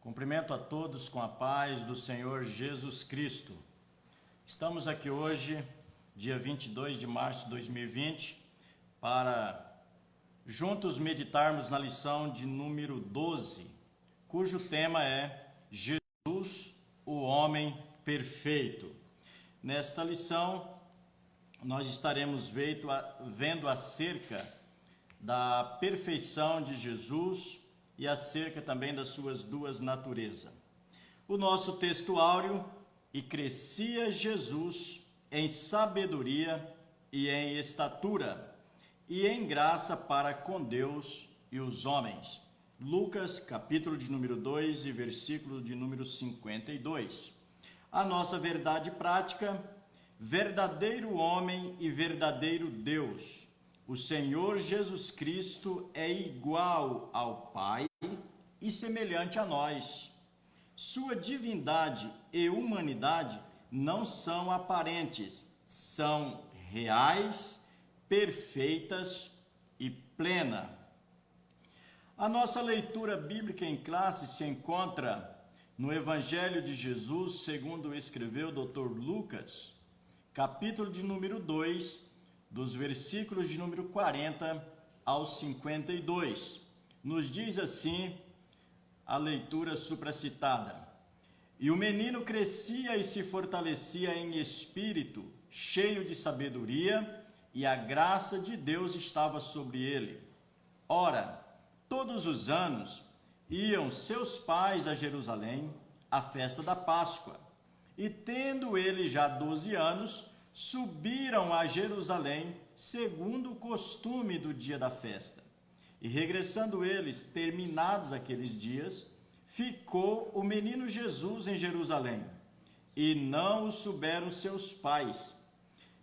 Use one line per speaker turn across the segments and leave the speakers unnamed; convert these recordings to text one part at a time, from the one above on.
Cumprimento a todos com a paz do Senhor Jesus Cristo. Estamos aqui hoje, dia 22 de março de 2020, para juntos meditarmos na lição de número 12, cujo tema é Jesus, o homem perfeito. Nesta lição, nós estaremos vendo acerca da perfeição de Jesus e acerca também das suas duas naturezas. O nosso texto áureo: e crescia Jesus em sabedoria e em estatura e em graça para com Deus e os homens. Lucas, capítulo de número 2 e versículo de número 52. A nossa verdade prática: verdadeiro homem e verdadeiro Deus. O Senhor Jesus Cristo é igual ao Pai e semelhante a nós. Sua divindade e humanidade não são aparentes, são reais, perfeitas e plena. A nossa leitura bíblica em classe se encontra no Evangelho de Jesus, segundo escreveu o Dr. Lucas, capítulo de número 2, dos versículos de número 40 ao 52. Nos diz assim a leitura supracitada: e o menino crescia e se fortalecia em espírito, cheio de sabedoria, e a graça de Deus estava sobre ele. Ora, todos os anos iam seus pais a Jerusalém, à festa da Páscoa, e tendo ele já 12 anos, subiram a Jerusalém, segundo o costume do dia da festa. E regressando eles, terminados aqueles dias, ficou o menino Jesus em Jerusalém, e não o souberam seus pais.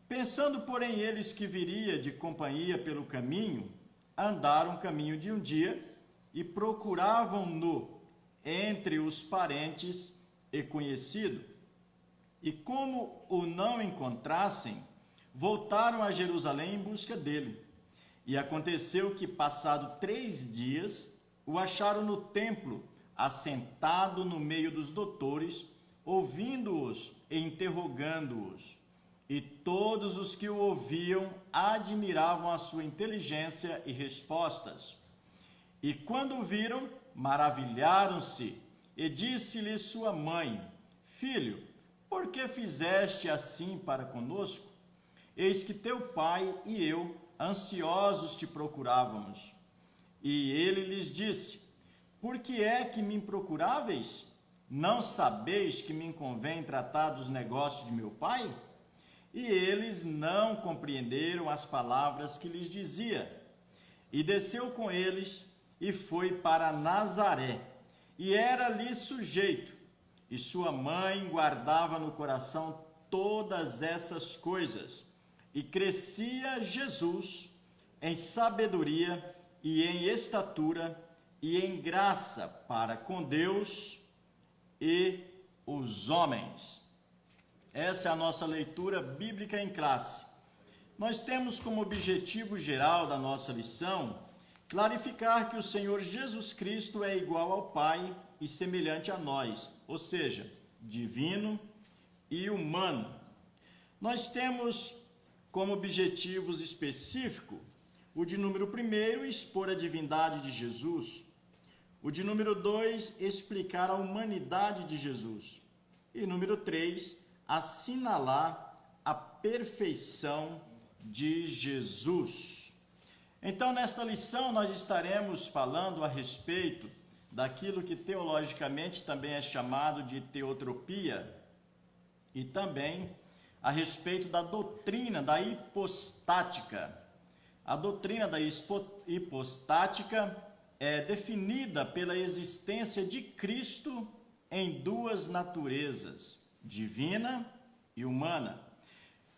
Pensando, porém, eles que viria de companhia pelo caminho, andaram o caminho de um dia, e procuravam-no entre os parentes e conhecidos. E como o não encontrassem, voltaram a Jerusalém em busca dele. E aconteceu que, passado 3 dias, o acharam no templo, assentado no meio dos doutores, ouvindo-os e interrogando-os. E todos os que o ouviam admiravam a sua inteligência e respostas. E quando o viram, maravilharam-se, e disse-lhe sua mãe: Filho, por que fizeste assim para conosco? Eis que teu pai e eu, ansiosos, te procurávamos. E ele lhes disse: por que é que me procuráveis? Não sabeis que me convém tratar dos negócios de meu pai? E eles não compreenderam as palavras que lhes dizia. E desceu com eles e foi para Nazaré, e era ali sujeito. E sua mãe guardava no coração todas essas coisas. E crescia Jesus em sabedoria e em estatura e em graça para com Deus e os homens. Essa é a nossa leitura bíblica em classe. Nós temos como objetivo geral da nossa lição clarificar que o Senhor Jesus Cristo é igual ao Pai e semelhante a nós, ou seja, divino e humano. Nós temos como objetivos específicos o de número 1, expor a divindade de Jesus; o de número 2, explicar a humanidade de Jesus; e número 3, assinalar a perfeição de Jesus. Então, nesta lição, nós estaremos falando a respeito daquilo que teologicamente também é chamado de teotropia, e também a respeito da doutrina da hipostática. A doutrina da hipostática é definida pela existência de Cristo em duas naturezas, divina e humana,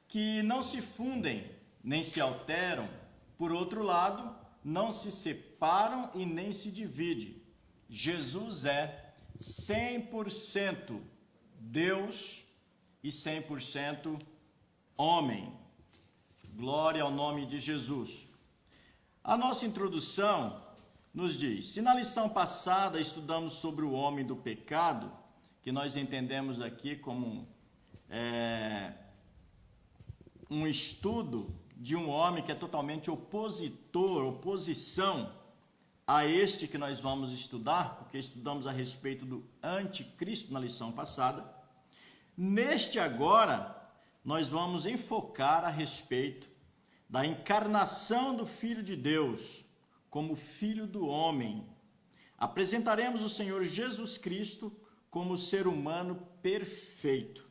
que não se fundem nem se alteram. Por outro lado, não se separam e nem se dividem. Jesus é 100% Deus e 100% homem. Glória ao nome de Jesus. A nossa introdução nos diz: se na lição passada estudamos sobre o homem do pecado, que nós entendemos aqui como um estudo de um homem que é totalmente oposição a este que nós vamos estudar, porque estudamos a respeito do anticristo na lição passada, neste agora nós vamos enfocar a respeito da encarnação do Filho de Deus como Filho do homem. Apresentaremos o Senhor Jesus Cristo como ser humano perfeito.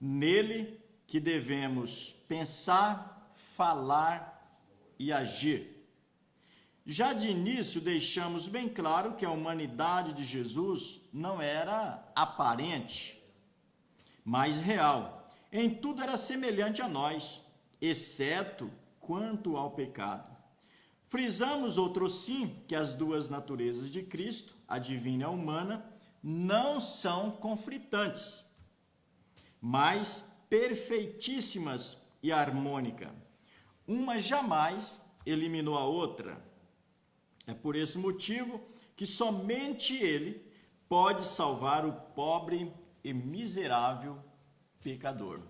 Nele que devemos pensar, falar e agir. Já de início deixamos bem claro que a humanidade de Jesus não era aparente, mas real. Em tudo era semelhante a nós, exceto quanto ao pecado. Frisamos outrossim que as duas naturezas de Cristo, a divina e a humana, não são conflitantes, mas perfeitíssimas e harmônicas. Uma jamais eliminou a outra. É por esse motivo que somente Ele pode salvar o pobre e miserável pecador.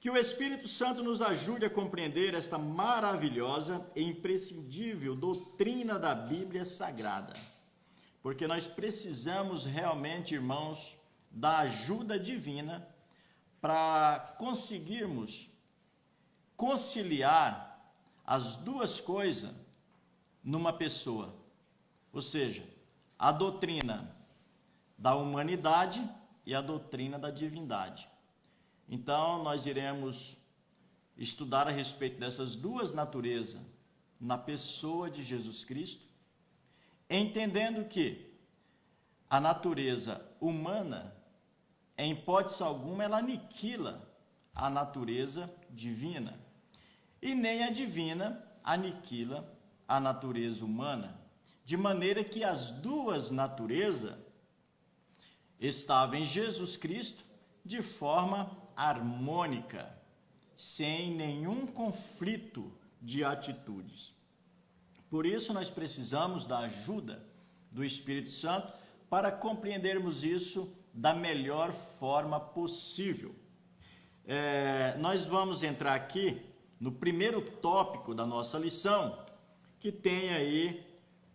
Que o Espírito Santo nos ajude a compreender esta maravilhosa e imprescindível doutrina da Bíblia Sagrada. Porque nós precisamos realmente, irmãos, da ajuda divina para conseguirmos conciliar as duas coisas numa pessoa. Ou seja, a doutrina da humanidade e a doutrina da divindade. Então, nós iremos estudar a respeito dessas duas naturezas na pessoa de Jesus Cristo, entendendo que a natureza humana, em hipótese alguma, ela aniquila a natureza divina, e nem a divina aniquila a natureza humana, de maneira que as duas naturezas estavam em Jesus Cristo de forma harmônica, sem nenhum conflito de atitudes. Por isso nós precisamos da ajuda do Espírito Santo para compreendermos isso da melhor forma possível. Nós vamos entrar aqui no primeiro tópico da nossa lição, que tem aí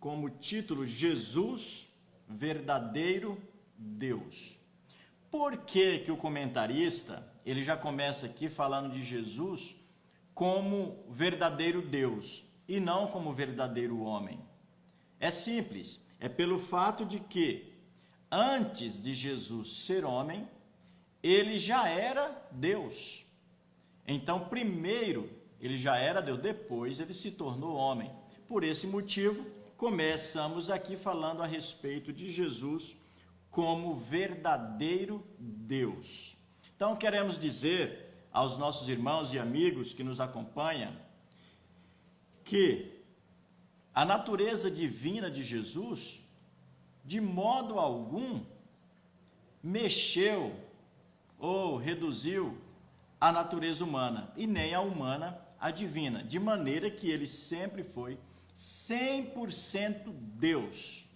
como título Jesus, verdadeiro Deus. Por que que o comentarista, ele já começa aqui falando de Jesus como verdadeiro Deus e não como verdadeiro homem? É simples, é pelo fato de que antes de Jesus ser homem, ele já era Deus. Então, primeiro ele já era Deus, depois ele se tornou homem. Por esse motivo, começamos aqui falando a respeito de Jesus como verdadeiro Deus. Então, queremos dizer aos nossos irmãos e amigos que nos acompanham que a natureza divina de Jesus, de modo algum, mexeu ou reduziu a natureza humana, e nem a humana a divina, de maneira que ele sempre foi 100% Deus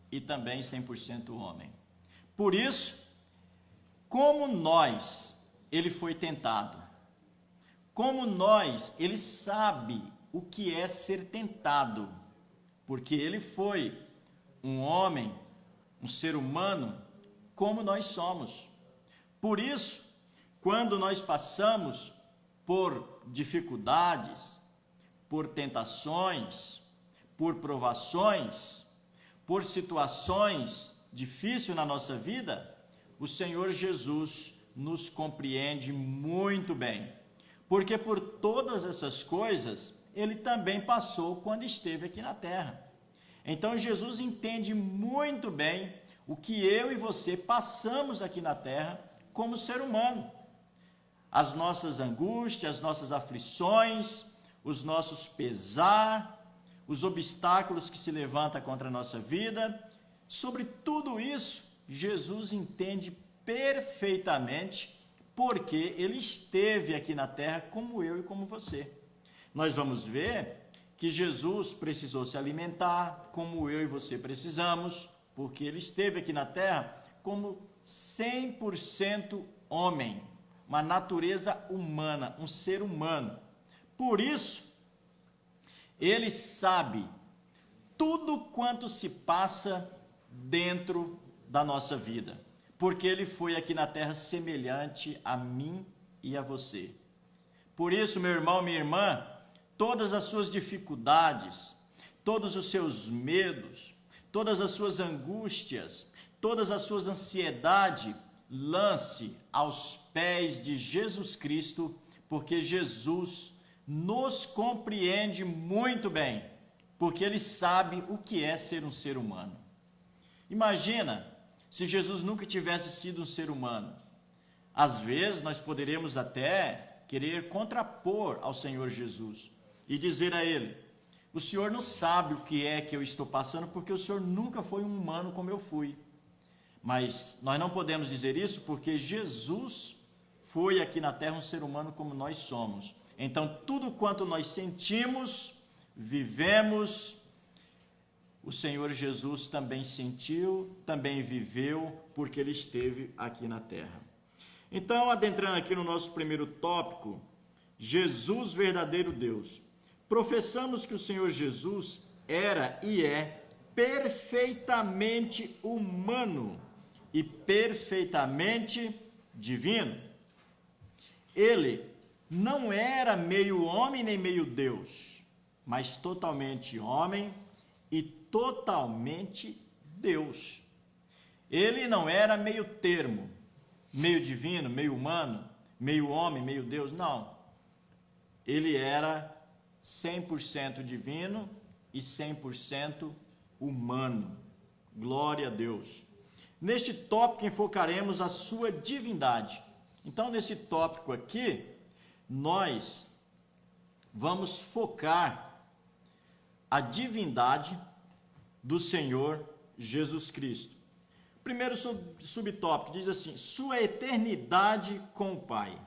e também 100% homem. Por isso, como nós, ele foi tentado. Como nós, ele sabe o que é ser tentado, porque ele foi um homem, um ser humano, como nós somos. Por isso, quando nós passamos por dificuldades, por tentações, por provações, por situações difíceis na nossa vida, o Senhor Jesus nos compreende muito bem, porque por todas essas coisas ele também passou quando esteve aqui na terra. Então Jesus entende muito bem o que eu e você passamos aqui na terra como ser humano. As nossas angústias, as nossas aflições, os nossos pesar, os obstáculos que se levantam contra a nossa vida, sobre tudo isso, Jesus entende perfeitamente, porque ele esteve aqui na terra como eu e como você. Nós vamos ver que Jesus precisou se alimentar, como eu e você precisamos, porque ele esteve aqui na terra como 100% homem, uma natureza humana, um ser humano. Por isso, ele sabe tudo quanto se passa dentro da nossa vida, porque ele foi aqui na terra semelhante a mim e a você. Por isso, meu irmão, minha irmã, todas as suas dificuldades, todos os seus medos, todas as suas angústias, todas as suas ansiedades, lance aos pés de Jesus Cristo, porque Jesus nos compreende muito bem, porque ele sabe o que é ser um ser humano. Imagina se Jesus nunca tivesse sido um ser humano. Às vezes nós poderíamos até querer contrapor ao Senhor Jesus e dizer a ele: o Senhor não sabe o que é que eu estou passando, porque o Senhor nunca foi um humano como eu fui. Mas nós não podemos dizer isso, porque Jesus foi aqui na terra um ser humano como nós somos. Então, tudo quanto nós sentimos, vivemos, o Senhor Jesus também sentiu, também viveu, porque ele esteve aqui na terra. Então, adentrando aqui no nosso primeiro tópico, Jesus, verdadeiro Deus. Professamos que o Senhor Jesus era e é perfeitamente humano e perfeitamente divino. Ele não era meio homem nem meio Deus, mas totalmente homem e totalmente Deus. Ele não era meio termo, meio divino, meio humano, meio homem, meio Deus, não. Ele era 100% divino e 100% humano. Glória a Deus. Neste tópico enfocaremos a sua divindade. Então, nesse tópico aqui, nós vamos focar a divindade do Senhor Jesus Cristo. Primeiro subtópico diz assim: sua eternidade com o Pai.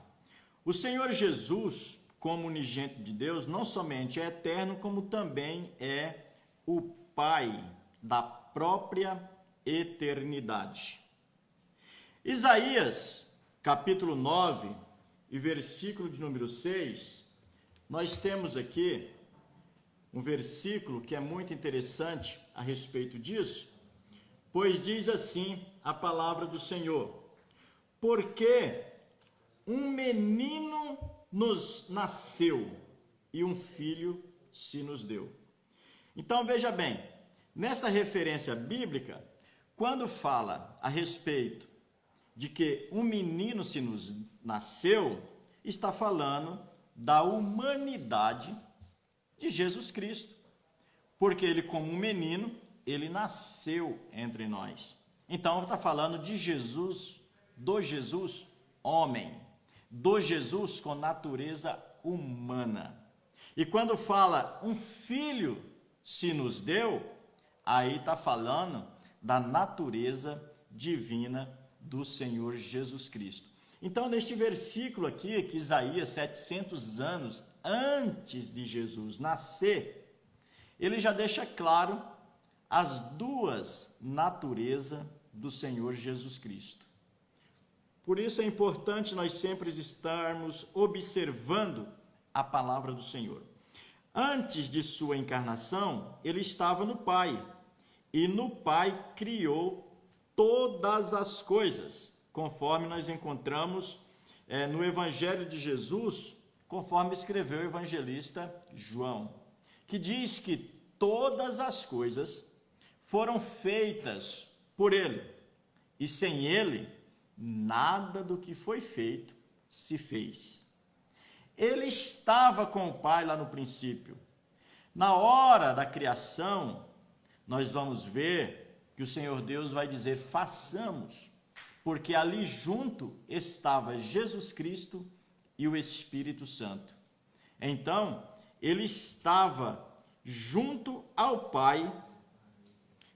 O Senhor Jesus, como unigênito de Deus, não somente é eterno, como também é o Pai da própria eternidade. Isaías, capítulo 9, e versículo de número 6, nós temos aqui um versículo que é muito interessante a respeito disso, pois diz assim a palavra do Senhor: porque um menino nos nasceu e um filho se nos deu. Então veja bem, nesta referência bíblica, quando fala a respeito de que um menino se nos nasceu, está falando da humanidade de Jesus Cristo, porque ele, como um menino, ele nasceu entre nós. Então está falando de Jesus, do Jesus homem, do Jesus com natureza humana. E quando fala um filho se nos deu, aí está falando da natureza divina do Senhor Jesus Cristo. Então, neste versículo aqui, que Isaías, 700 anos antes de Jesus nascer, ele já deixa claro as duas naturezas do Senhor Jesus Cristo. Por isso é importante nós sempre estarmos observando a palavra do Senhor. Antes de sua encarnação, ele estava no Pai, e no Pai criou todas as coisas, conforme nós encontramos no Evangelho de Jesus, conforme escreveu o evangelista João, que diz que todas as coisas foram feitas por ele, e sem ele, nada do que foi feito se fez. Ele estava com o Pai lá no princípio. Na hora da criação, nós vamos ver que o Senhor Deus vai dizer: façamos, porque ali junto estava Jesus Cristo e o Espírito Santo. Então, ele estava junto ao Pai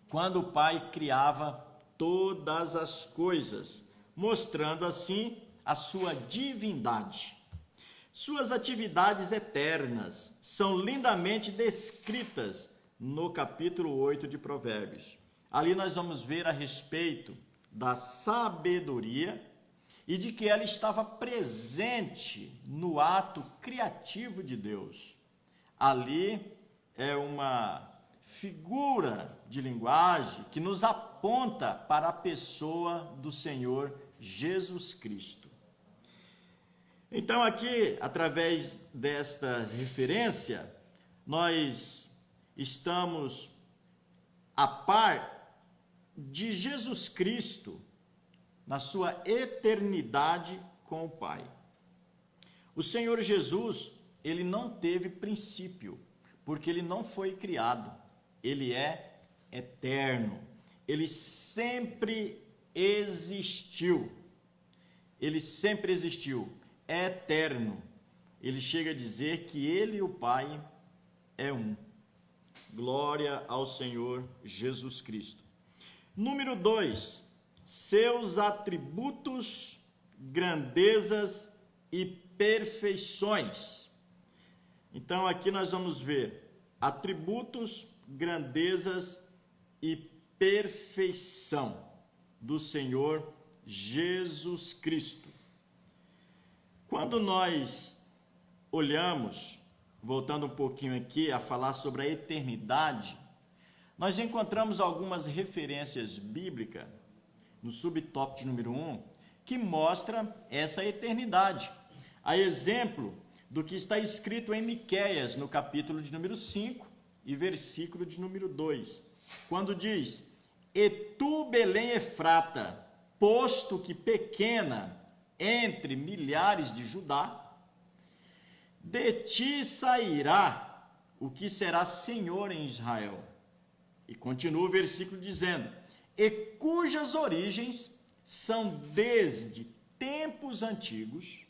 quando o Pai criava todas as coisas, mostrando assim a sua divindade. Suas atividades eternas são lindamente descritas no capítulo 8 de Provérbios. Ali nós vamos ver a respeito da sabedoria e de que ela estava presente no ato criativo de Deus. Ali é uma figura de linguagem que nos aponta para a pessoa do Senhor Jesus Cristo. Então aqui, através desta referência, nós estamos a par de Jesus Cristo na sua eternidade com o Pai. O Senhor Jesus, ele não teve princípio, porque ele não foi criado. Ele é eterno. Ele sempre existiu. Ele sempre existiu. É eterno. Ele chega a dizer que ele e o Pai é um. Glória ao Senhor Jesus Cristo. Número 2. Seus atributos, grandezas e perfeições. Então aqui nós vamos ver atributos, grandezas e perfeição do Senhor Jesus Cristo. Quando nós olhamos, voltando um pouquinho aqui a falar sobre a eternidade, nós encontramos algumas referências bíblicas no subtópico de número 1, que mostra essa eternidade. A exemplo do que está escrito em Miqueias, no capítulo de número 5 e versículo de número 2, quando diz: E tu, Belém Efrata, posto que pequena entre milhares de Judá, de ti sairá o que será Senhor em Israel. E continua o versículo dizendo: E cujas origens são desde tempos antigos,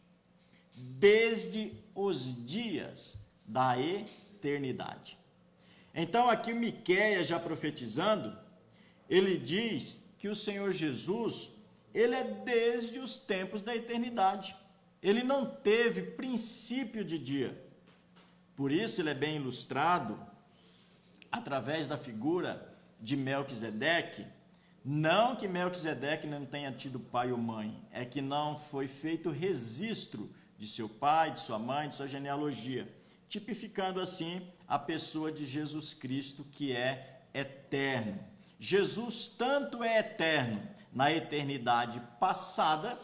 desde os dias da eternidade. Então aqui Miqueias, já profetizando, ele diz que o Senhor Jesus, ele é desde os tempos da eternidade. Ele não teve princípio de dia. Por isso ele é bem ilustrado através da figura de Melquisedeque. Não que Melquisedeque não tenha tido pai ou mãe, é que não foi feito registro de seu pai, de sua mãe, de sua genealogia, tipificando assim a pessoa de Jesus Cristo, que é eterno. Jesus tanto é eterno na eternidade passada,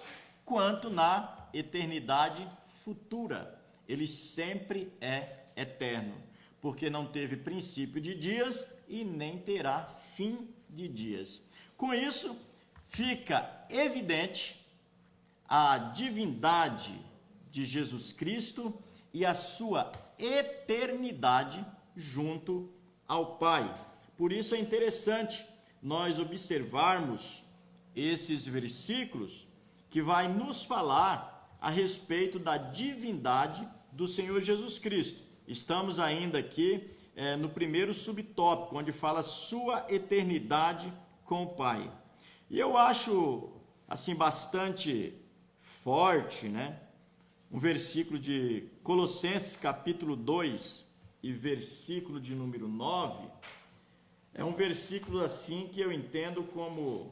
quanto na eternidade futura. Ele sempre é eterno, porque não teve princípio de dias e nem terá fim de dias. Com isso, fica evidente a divindade de Jesus Cristo e a sua eternidade junto ao Pai. Por isso é interessante nós observarmos esses versículos que vai nos falar a respeito da divindade do Senhor Jesus Cristo. Estamos ainda aqui no primeiro subtópico, onde fala sua eternidade com o Pai. E eu acho assim bastante forte, né? Um versículo de Colossenses capítulo 2 e versículo de número 9. É um versículo assim que eu entendo como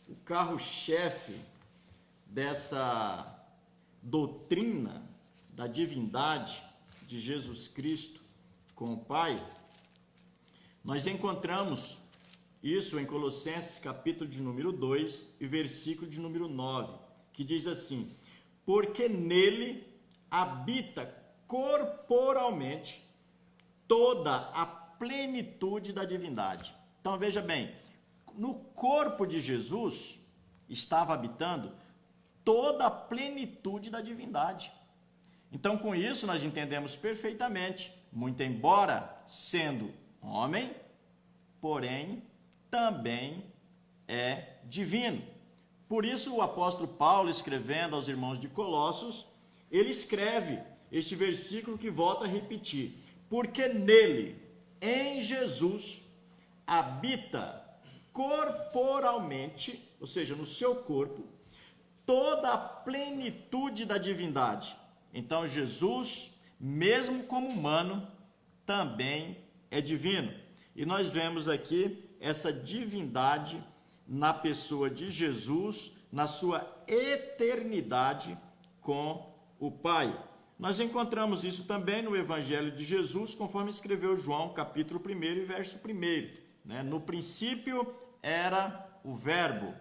o carro-chefe dessa doutrina da divindade de Jesus Cristo com o Pai. Nós encontramos isso em Colossenses capítulo de número 2 e versículo de número 9, que diz assim: porque nele habita corporalmente toda a plenitude da divindade. Então veja bem, no corpo de Jesus estava habitando toda a plenitude da divindade. Então com isso nós entendemos perfeitamente, muito embora sendo homem, porém também é divino. Por isso o apóstolo Paulo, escrevendo aos irmãos de Colossos, ele escreve este versículo que volta a repetir: porque nele, em Jesus, habita corporalmente, ou seja, no seu corpo, toda a plenitude da divindade. Então Jesus, mesmo como humano, também é divino. E nós vemos aqui essa divindade na pessoa de Jesus, na sua eternidade com o Pai. Nós encontramos isso também no Evangelho de Jesus, conforme escreveu João, capítulo 1 e verso 1. No princípio era o Verbo,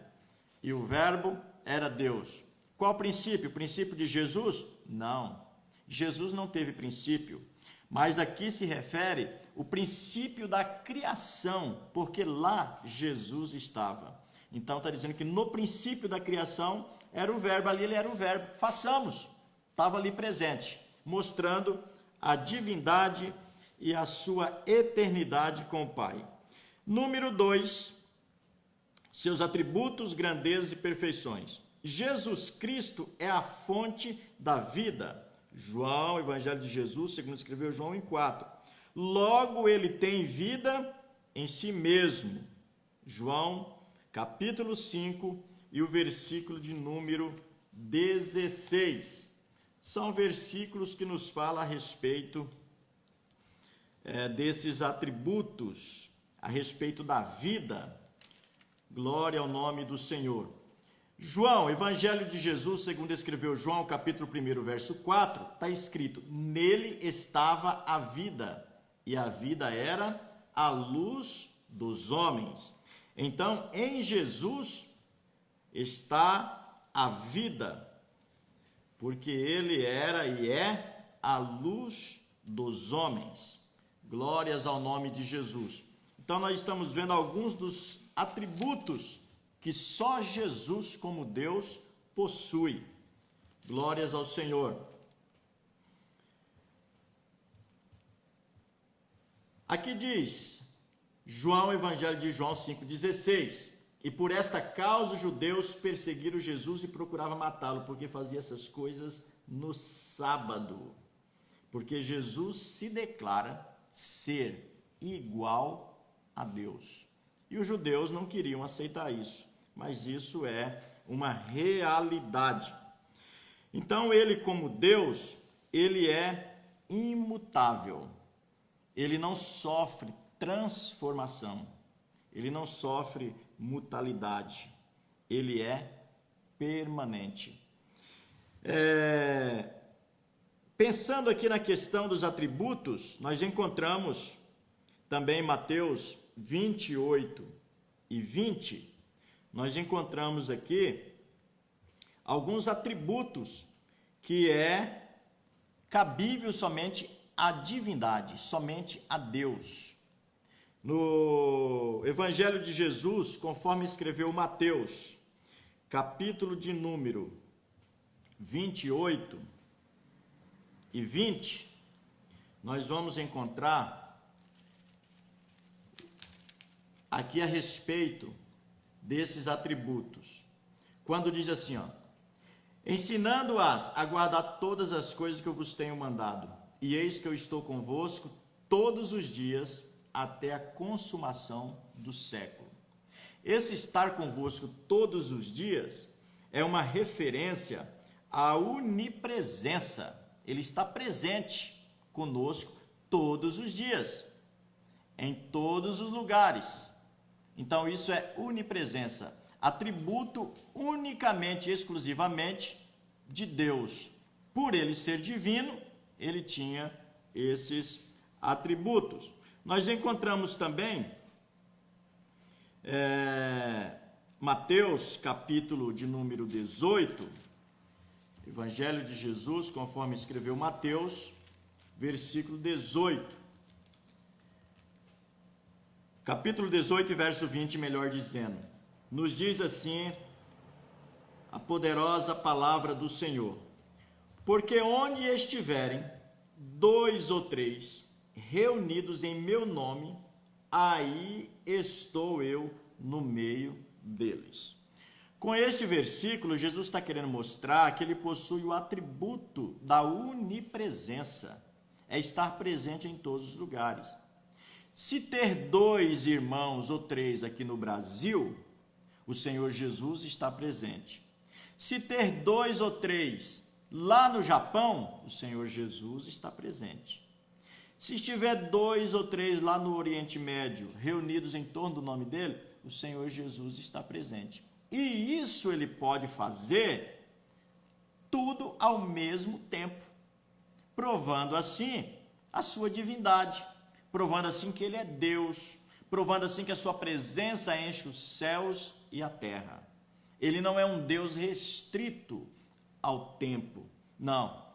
e o Verbo era Deus. Qual princípio? O princípio de Jesus? Não. Jesus não teve princípio, mas aqui se refere o princípio da criação, porque lá Jesus estava. Então está dizendo que no princípio da criação era o Verbo, ali ele era o Verbo. Façamos. Estava ali presente, mostrando a divindade e a sua eternidade com o Pai. Número 2, seus atributos, grandezas e perfeições. Jesus Cristo é a fonte da vida. João, Evangelho de Jesus, segundo escreveu João em 4. Logo ele tem vida em si mesmo. João, capítulo 5 e o versículo de número 16. São versículos que nos falam a respeito desses atributos, a respeito da vida. Glória ao nome do Senhor. João, Evangelho de Jesus, segundo escreveu João, capítulo 1, verso 4, está escrito: nele estava a vida, e a vida era a luz dos homens. Então, em Jesus está a vida, porque ele era e é a luz dos homens. Glórias ao nome de Jesus. Então, nós estamos vendo alguns dos atributos que só Jesus, como Deus, possui. Glórias ao Senhor. Aqui diz, João, Evangelho de João 5,16: e por esta causa os judeus perseguiram Jesus e procuravam matá-lo, porque fazia essas coisas no sábado. Porque Jesus se declara ser igual a Deus. E os judeus não queriam aceitar isso, mas isso é uma realidade. Então ele, como Deus, ele é imutável. Ele não sofre transformação. Ele não sofre mutalidade. Ele é permanente. Pensando aqui na questão dos atributos, nós encontramos também Mateus 28 e 20, nós encontramos aqui alguns atributos que é cabível somente à divindade, somente a Deus. No Evangelho de Jesus, conforme escreveu Mateus, capítulo de número 28 e 20, nós vamos encontrar aqui a respeito desses atributos. Quando diz assim, ensinando-as a guardar todas as coisas que eu vos tenho mandado, e eis que eu estou convosco todos os dias até a consumação do século. Esse estar convosco todos os dias é uma referência à onipresença. Ele está presente conosco todos os dias, em todos os lugares. Então isso é onipresença, atributo unicamente, exclusivamente de Deus. Por ele ser divino, ele tinha esses atributos. Nós encontramos também Mateus, capítulo de número 18, Evangelho de Jesus, conforme escreveu Mateus, versículo 18. Capítulo 18, verso 20, melhor dizendo, nos diz assim a poderosa palavra do Senhor: porque onde estiverem 2 ou 3 reunidos em meu nome, aí estou eu no meio deles. Com este versículo, Jesus está querendo mostrar que ele possui o atributo da onipresença, é estar presente em todos os lugares. Se ter 2 irmãos ou 3 aqui no Brasil, o Senhor Jesus está presente. Se ter 2 ou 3 Lá no Japão, o Senhor Jesus está presente. Se estiver 2 ou 3 lá no Oriente Médio, reunidos em torno do nome dele, o Senhor Jesus está presente. E isso ele pode fazer tudo ao mesmo tempo, provando assim a sua divindade, provando assim que ele é Deus, provando assim que a sua presença enche os céus e a terra. Ele não é um Deus restrito ao tempo, não.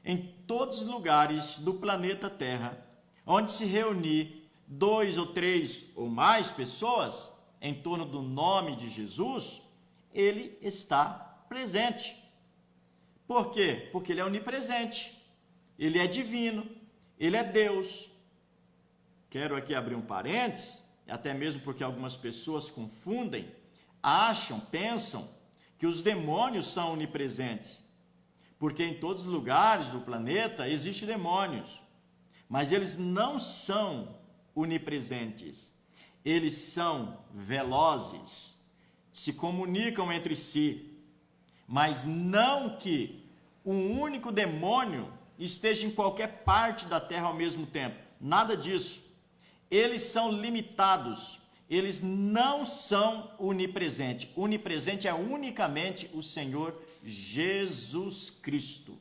Em todos os lugares do planeta Terra, onde se reunir 2 ou 3 ou mais pessoas em torno do nome de Jesus, ele está presente. Por quê? Porque ele é onipresente, ele é divino, ele é Deus. Quero aqui abrir um parênteses, até mesmo porque algumas pessoas confundem, acham, pensam que os demônios são onipresentes. Porque em todos os lugares do planeta existem demônios, mas eles não são onipresentes. Eles são velozes, se comunicam entre si, mas não que um único demônio esteja em qualquer parte da terra ao mesmo tempo. Nada disso. Eles são limitados, eles não são onipresentes. Onipresente é unicamente o Senhor Jesus Cristo,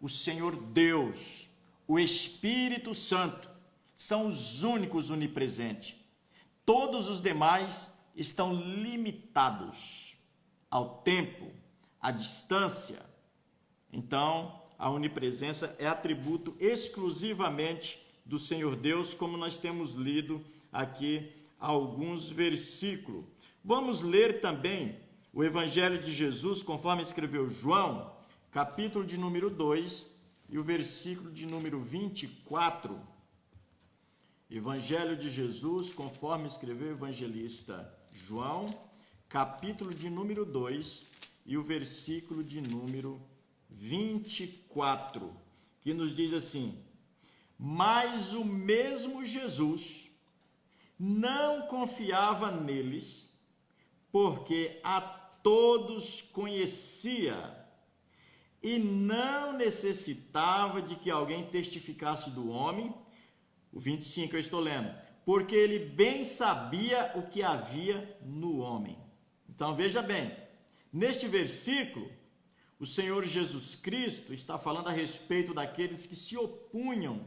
o Senhor Deus, o Espírito Santo, são os únicos onipresentes. Todos os demais estão limitados ao tempo, à distância. Então, a onipresença é atributo exclusivamente do Senhor Deus, como nós temos lido aqui alguns versículos. Vamos ler também o Evangelho de Jesus, conforme escreveu João, capítulo de número 2 e o versículo de número 24. Evangelho de Jesus, conforme escreveu o evangelista João, capítulo de número 2 e o versículo de número 24, que nos diz assim: mas o mesmo Jesus não confiava neles, porque a todos conhecia e não necessitava de que alguém testificasse do homem. O 25 eu estou lendo. Porque ele bem sabia o que havia no homem. Então veja bem, neste versículo, o Senhor Jesus Cristo está falando a respeito daqueles que se opunham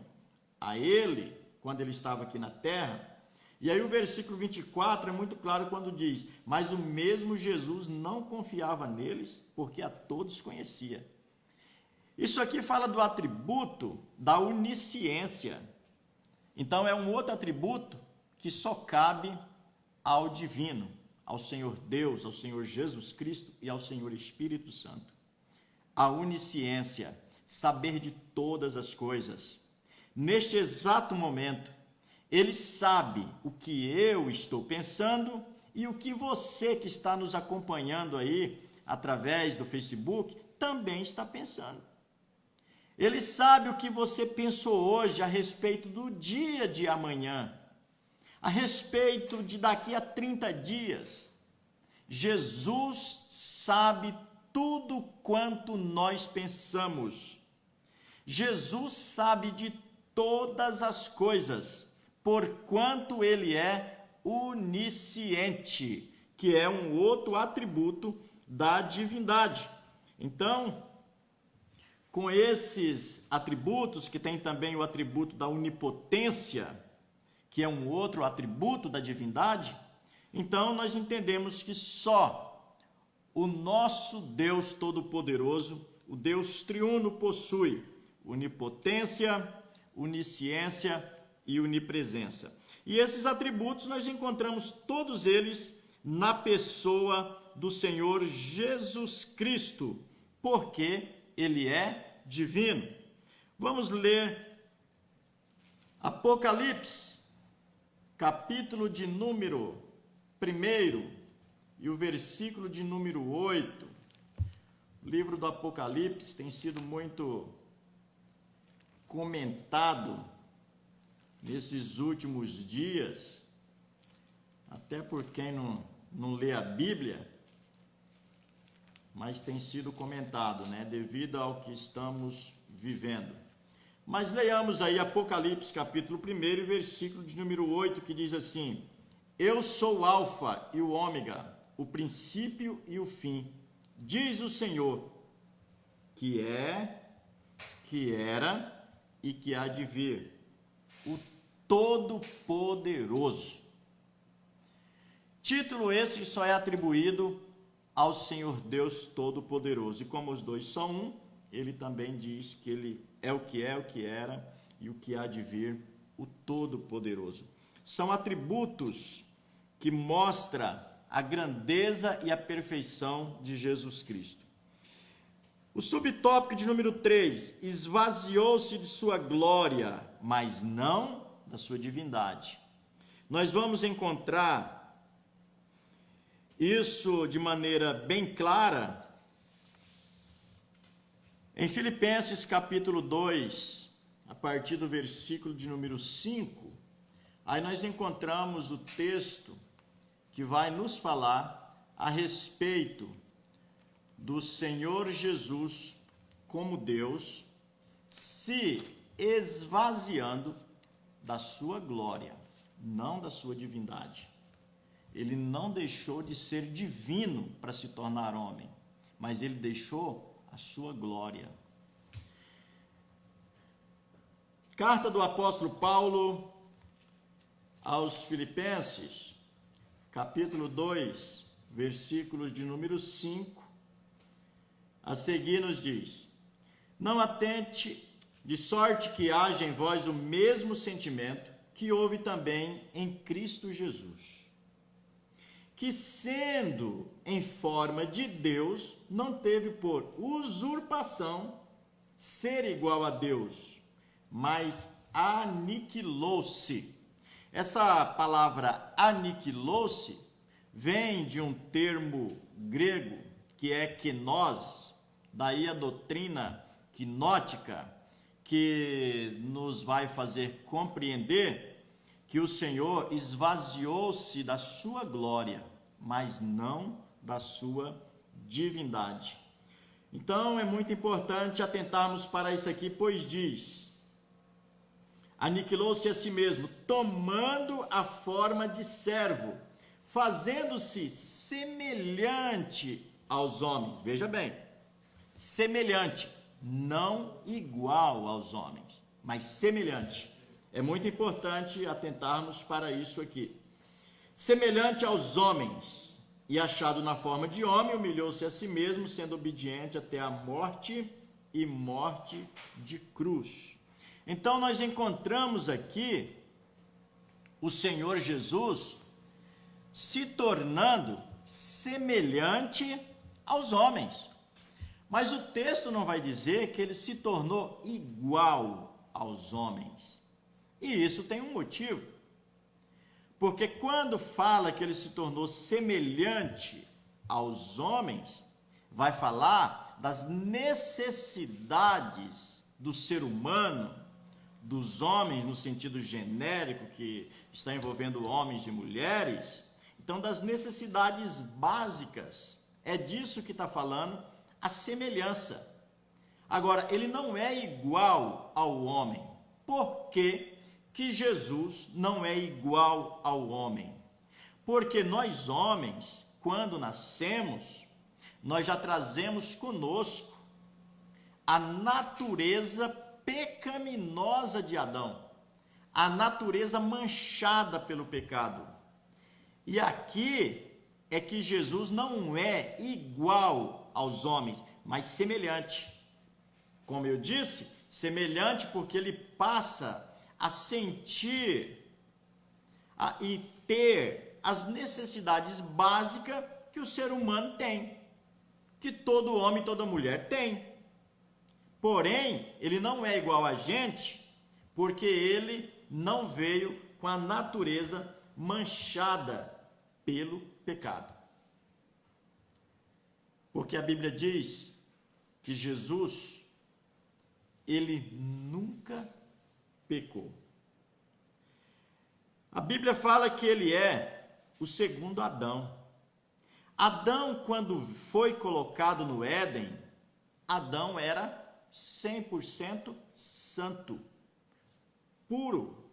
a ele quando ele estava aqui na terra. E aí o versículo 24 é muito claro quando diz: mas o mesmo Jesus não confiava neles, porque a todos conhecia. Isso aqui fala do atributo da onisciência. Então é um outro atributo que só cabe ao divino, ao Senhor Deus, ao Senhor Jesus Cristo e ao Senhor Espírito Santo. A onisciência, saber de todas as coisas. Neste exato momento, ele sabe o que eu estou pensando e o que você que está nos acompanhando aí através do Facebook também está pensando. Ele sabe o que você pensou hoje a respeito do dia de amanhã, a respeito de daqui a 30 dias. Jesus sabe tudo quanto nós pensamos. Jesus sabe de todas as coisas, porquanto ele é onisciente, que é um outro atributo da divindade. Então, com esses atributos, que tem também o atributo da onipotência, que é um outro atributo da divindade, então nós entendemos que só o nosso Deus Todo-Poderoso, o Deus triuno, possui onipotência, onisciência e onipresença. E esses atributos nós encontramos todos eles na pessoa do Senhor Jesus Cristo, porque ele é divino. Vamos ler Apocalipse, capítulo de número 1 e o versículo de número 8. O livro do Apocalipse tem sido muito comentado nesses últimos dias, até por quem não lê a Bíblia, mas tem sido comentado, né, devido ao que estamos vivendo. Mas leiamos aí Apocalipse capítulo 1, versículo de número 8, que diz assim: Eu sou o Alfa e o Ômega, o princípio e o fim, diz o Senhor, que é, que era e que há de vir, o Todo-Poderoso. Título esse só é atribuído ao Senhor Deus Todo-Poderoso. E como os dois são um, ele também diz que ele é, o que era e o que há de vir, o Todo-Poderoso. São atributos que mostram a grandeza e a perfeição de Jesus Cristo. O subtópico de número 3, esvaziou-se de sua glória, mas não da sua divindade. Nós vamos encontrar isso de maneira bem clara em Filipenses capítulo 2, a partir do versículo de número 5. Aí nós encontramos o texto que vai nos falar a respeito do Senhor Jesus como Deus se esvaziando da sua glória, não da sua divindade. Ele não deixou de ser divino para se tornar homem, mas ele deixou a sua glória. Carta do apóstolo Paulo aos Filipenses, capítulo 2, versículos de número 5, a seguir nos diz: Não atente de sorte que haja em vós o mesmo sentimento que houve também em Cristo Jesus, que sendo em forma de Deus, não teve por usurpação ser igual a Deus, mas aniquilou-se. Essa palavra aniquilou-se vem de um termo grego que é kenosis, daí a doutrina quinótica, que nos vai fazer compreender que o Senhor esvaziou-se da sua glória, mas não da sua divindade. Então é muito importante atentarmos para isso aqui, pois diz: aniquilou-se a si mesmo, tomando a forma de servo, fazendo-se semelhante aos homens. Veja bem, semelhante, não igual aos homens, mas semelhante. É muito importante atentarmos para isso aqui. Semelhante aos homens, e achado na forma de homem, humilhou-se a si mesmo, sendo obediente até a morte e morte de cruz. Então nós encontramos aqui o Senhor Jesus se tornando semelhante aos homens. Mas o texto não vai dizer que ele se tornou igual aos homens. E isso tem um motivo. Porque quando fala que ele se tornou semelhante aos homens, vai falar das necessidades do ser humano, dos homens no sentido genérico, que está envolvendo homens e mulheres. Então, das necessidades básicas, é disso que está falando a semelhança. Agora, ele não é igual ao homem. Por que que Jesus não é igual ao homem? Porque nós homens, quando nascemos, nós já trazemos conosco a natureza pecaminosa de Adão, a natureza manchada pelo pecado. E aqui é que Jesus não é igual aos homens, mas semelhante. Como eu disse, semelhante porque ele passa a sentir e ter as necessidades básicas que o ser humano tem, que todo homem e toda mulher tem. Porém, ele não é igual a gente, porque ele não veio com a natureza manchada pelo pecado. Porque a Bíblia diz que Jesus, ele nunca pecou. A Bíblia fala que ele é o segundo Adão. Adão, quando foi colocado no Éden, Adão era 100% santo, puro.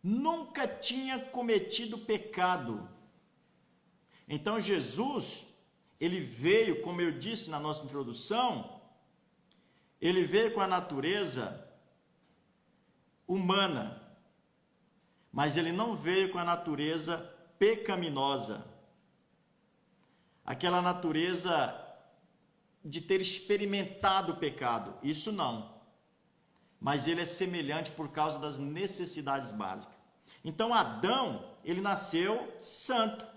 Nunca tinha cometido pecado. Então Jesus, ele veio, como eu disse na nossa introdução, ele veio com a natureza humana, mas ele não veio com a natureza pecaminosa. Aquela natureza de ter experimentado o pecado, isso não. Mas ele é semelhante por causa das necessidades básicas. Então Adão, ele nasceu santo.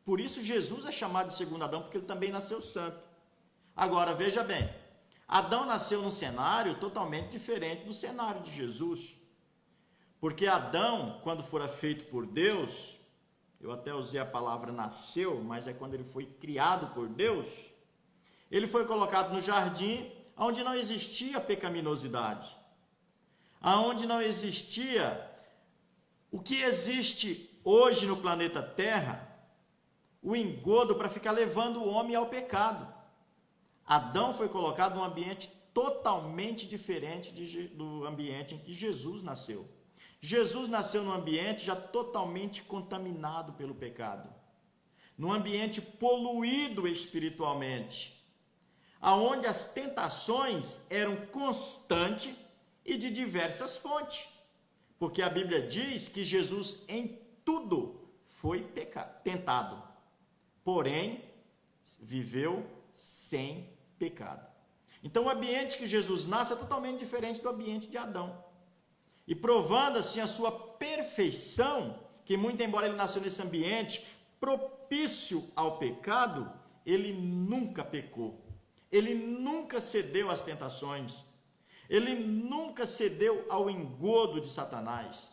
Por isso Jesus é chamado de segundo Adão, porque ele também nasceu santo. Agora, veja bem, Adão nasceu num cenário totalmente diferente do cenário de Jesus. Porque Adão, quando fora feito por Deus, eu até usei a palavra nasceu, mas é quando ele foi criado por Deus, ele foi colocado no jardim onde não existia pecaminosidade, onde não existia o que existe hoje no planeta Terra, o engodo para ficar levando o homem ao pecado. Adão foi colocado num ambiente totalmente diferente do ambiente em que Jesus nasceu. Jesus nasceu num ambiente já totalmente contaminado pelo pecado, num ambiente poluído espiritualmente, aonde as tentações eram constantes e de diversas fontes, porque a Bíblia diz que Jesus em tudo foi tentado, porém viveu sem pecado. Então o ambiente que Jesus nasce é totalmente diferente do ambiente de Adão, e provando assim a sua perfeição, que muito embora ele nasceu nesse ambiente propício ao pecado, ele nunca pecou. Ele nunca cedeu às tentações, ele nunca cedeu ao engodo de Satanás,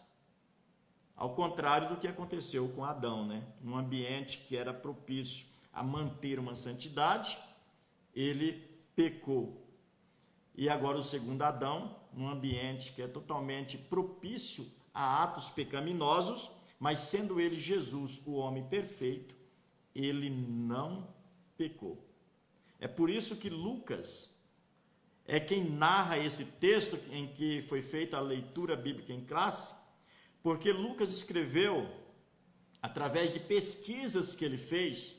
ao contrário do que aconteceu com Adão, né? Num ambiente que era propício a manter uma santidade, ele pecou. E agora o segundo Adão, num ambiente que é totalmente propício a atos pecaminosos, mas sendo ele Jesus, o homem perfeito, ele não pecou. É por isso que Lucas é quem narra esse texto em que foi feita a leitura bíblica em classe, porque Lucas escreveu através de pesquisas que ele fez,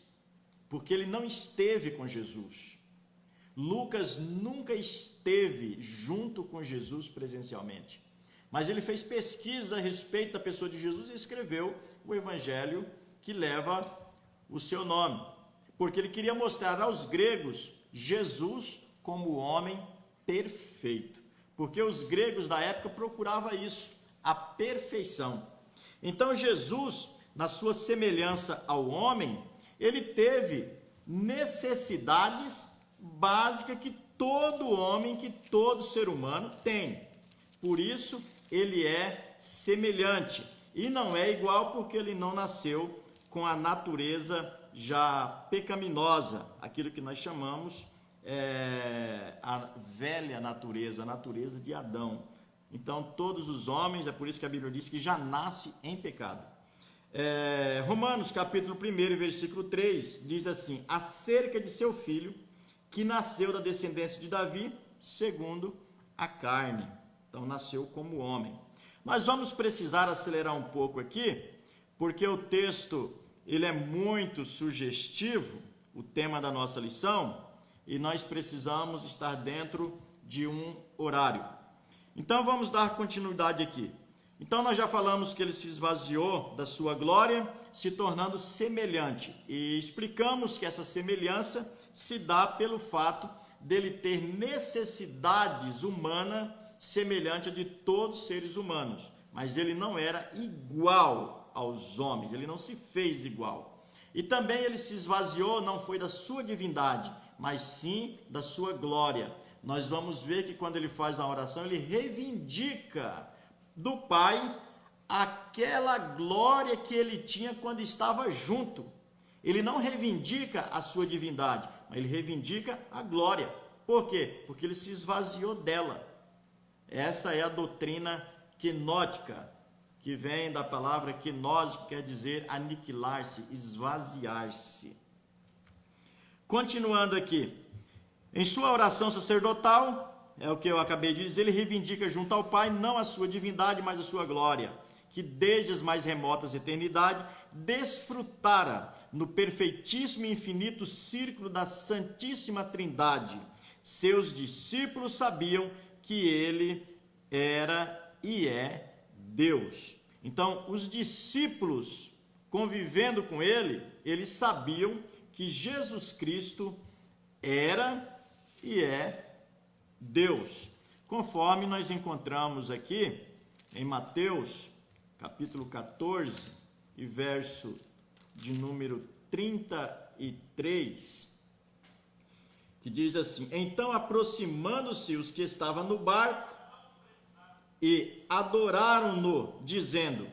porque ele não esteve com Jesus. Lucas nunca esteve junto com Jesus presencialmente, mas ele fez pesquisas a respeito da pessoa de Jesus e escreveu o evangelho que leva o seu nome, porque ele queria mostrar aos gregos Jesus como o homem perfeito, porque os gregos da época procuravam isso, a perfeição. Então Jesus, na sua semelhança ao homem, ele teve necessidades básicas que todo homem, que todo ser humano tem. Por isso ele é semelhante e não é igual, porque ele não nasceu com a natureza já pecaminosa, aquilo que nós chamamos a velha natureza, a natureza de Adão. Então todos os homens, é por isso que a Bíblia diz que já nasce em pecado. Romanos capítulo 1, versículo 3, diz assim: acerca de seu filho, que nasceu da descendência de Davi, segundo a carne. Então nasceu como homem. Mas vamos precisar acelerar um pouco aqui, porque o texto ele é muito sugestivo, o tema da nossa lição, e nós precisamos estar dentro de um horário. Então vamos dar continuidade aqui. Então nós já falamos que ele se esvaziou da sua glória, se tornando semelhante, e explicamos que essa semelhança se dá pelo fato dele ter necessidades humanas semelhante a de todos os seres humanos, mas ele não era igual aos homens, ele não se fez igual. E também ele se esvaziou, não foi da sua divindade, mas sim da sua glória. Nós vamos ver que quando ele faz a oração, ele reivindica do Pai aquela glória que ele tinha quando estava junto. Ele não reivindica a sua divindade, mas ele reivindica a glória. Por quê? Porque ele se esvaziou dela. Essa é a doutrina quenótica, que vem da palavra kenose, que quer dizer aniquilar-se, esvaziar-se. Continuando aqui, em sua oração sacerdotal, é o que eu acabei de dizer, ele reivindica junto ao Pai não a sua divindade, mas a sua glória, que desde as mais remotas eternidades desfrutara no perfeitíssimo e infinito círculo da Santíssima Trindade. Seus discípulos sabiam que ele era e é Deus. Então, os discípulos, convivendo com ele, eles sabiam que Jesus Cristo era e é Deus. Conforme nós encontramos aqui em Mateus, capítulo 14, e verso de número 33, que diz assim: então, aproximando-se os que estavam no barco e adoraram-no, dizendo: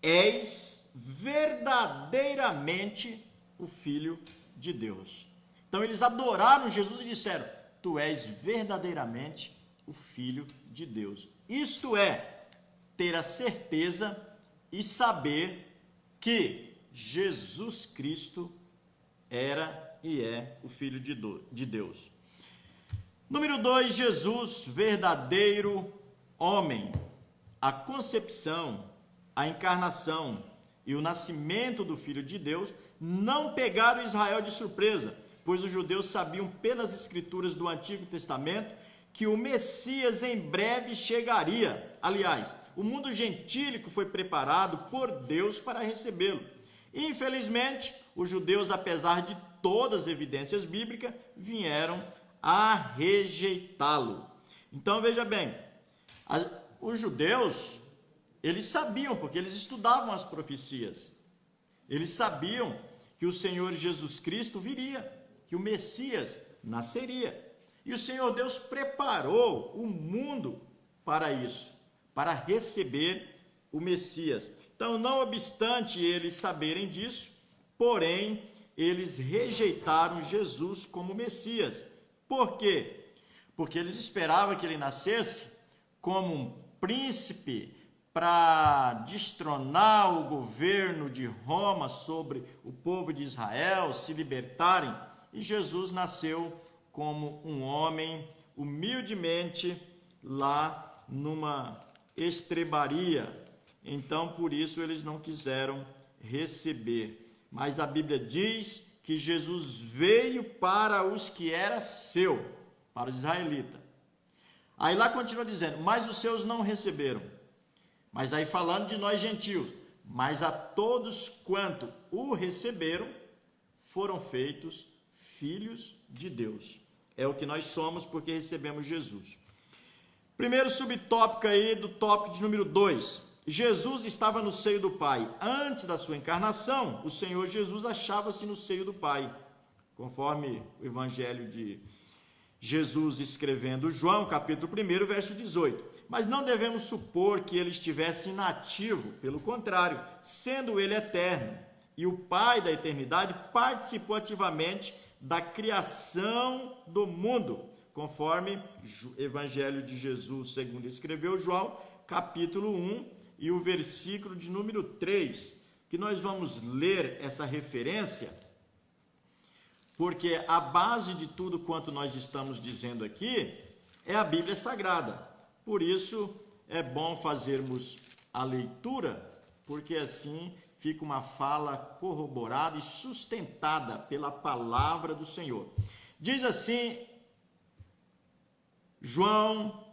és verdadeiramente o Filho de Deus. Então eles adoraram Jesus e disseram: tu és verdadeiramente o Filho de Deus. Isto é, ter a certeza e saber que Jesus Cristo era e é o Filho de Deus. Número 2, Jesus, verdadeiro homem. A concepção, a encarnação e o nascimento do Filho de Deus não pegaram Israel de surpresa, pois os judeus sabiam pelas escrituras do Antigo Testamento que o Messias em breve chegaria. Aliás, o mundo gentílico foi preparado por Deus para recebê-lo. Infelizmente, os judeus, apesar de todas as evidências bíblicas, vieram a rejeitá-lo. Então, veja bem, os judeus, eles sabiam, porque eles estudavam as profecias. Eles sabiam que o Senhor Jesus Cristo viria, que o Messias nasceria. E o Senhor Deus preparou o mundo para isso, para receber o Messias. Então, não obstante eles saberem disso, porém, eles rejeitaram Jesus como Messias. Por quê? Porque eles esperavam que ele nascesse como um príncipe para destronar o governo de Roma sobre o povo de Israel, se libertarem. E Jesus nasceu como um homem, humildemente, lá numa estrebaria. Então, por isso, eles não quiseram receber. Mas a Bíblia diz que Jesus veio para os que era seu, para os israelitas. Aí lá continua dizendo: mas os seus não receberam. Mas aí falando de nós gentios: mas a todos quanto o receberam, foram feitos filhos de Deus. É o que nós somos porque recebemos Jesus. Primeiro subtópico aí do tópico de número 2. Jesus estava no seio do Pai. Antes da sua encarnação, o Senhor Jesus achava-se no seio do Pai. Conforme o Evangelho de Jesus escrevendo João, capítulo 1, verso 18. Mas não devemos supor que ele estivesse inativo. Pelo contrário, sendo ele eterno e o Pai da eternidade, participou ativamente da criação do mundo, conforme o Evangelho de Jesus, segundo escreveu João, capítulo 1, e o versículo de número 3, que nós vamos ler essa referência, porque a base de tudo quanto nós estamos dizendo aqui é a Bíblia Sagrada. Por isso é bom fazermos a leitura, porque assim fica uma fala corroborada e sustentada pela palavra do Senhor. Diz assim João,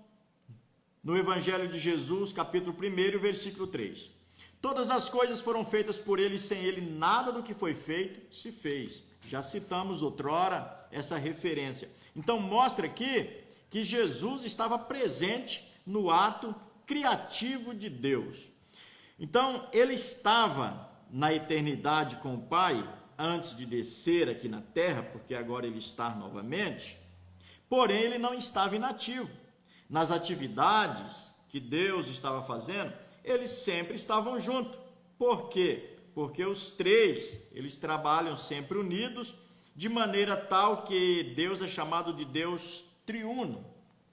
no Evangelho de Jesus, capítulo 1, versículo 3. Todas as coisas foram feitas por ele, e sem ele nada do que foi feito se fez. Já citamos outrora essa referência. Então mostra aqui que Jesus estava presente no ato criativo de Deus. Então ele estava na eternidade com o Pai, antes de descer aqui na terra, porque agora ele está novamente, porém ele não estava inativo. Nas atividades que Deus estava fazendo, eles sempre estavam juntos. Por quê? Porque os três, eles trabalham sempre unidos, de maneira tal que Deus é chamado de Deus triuno,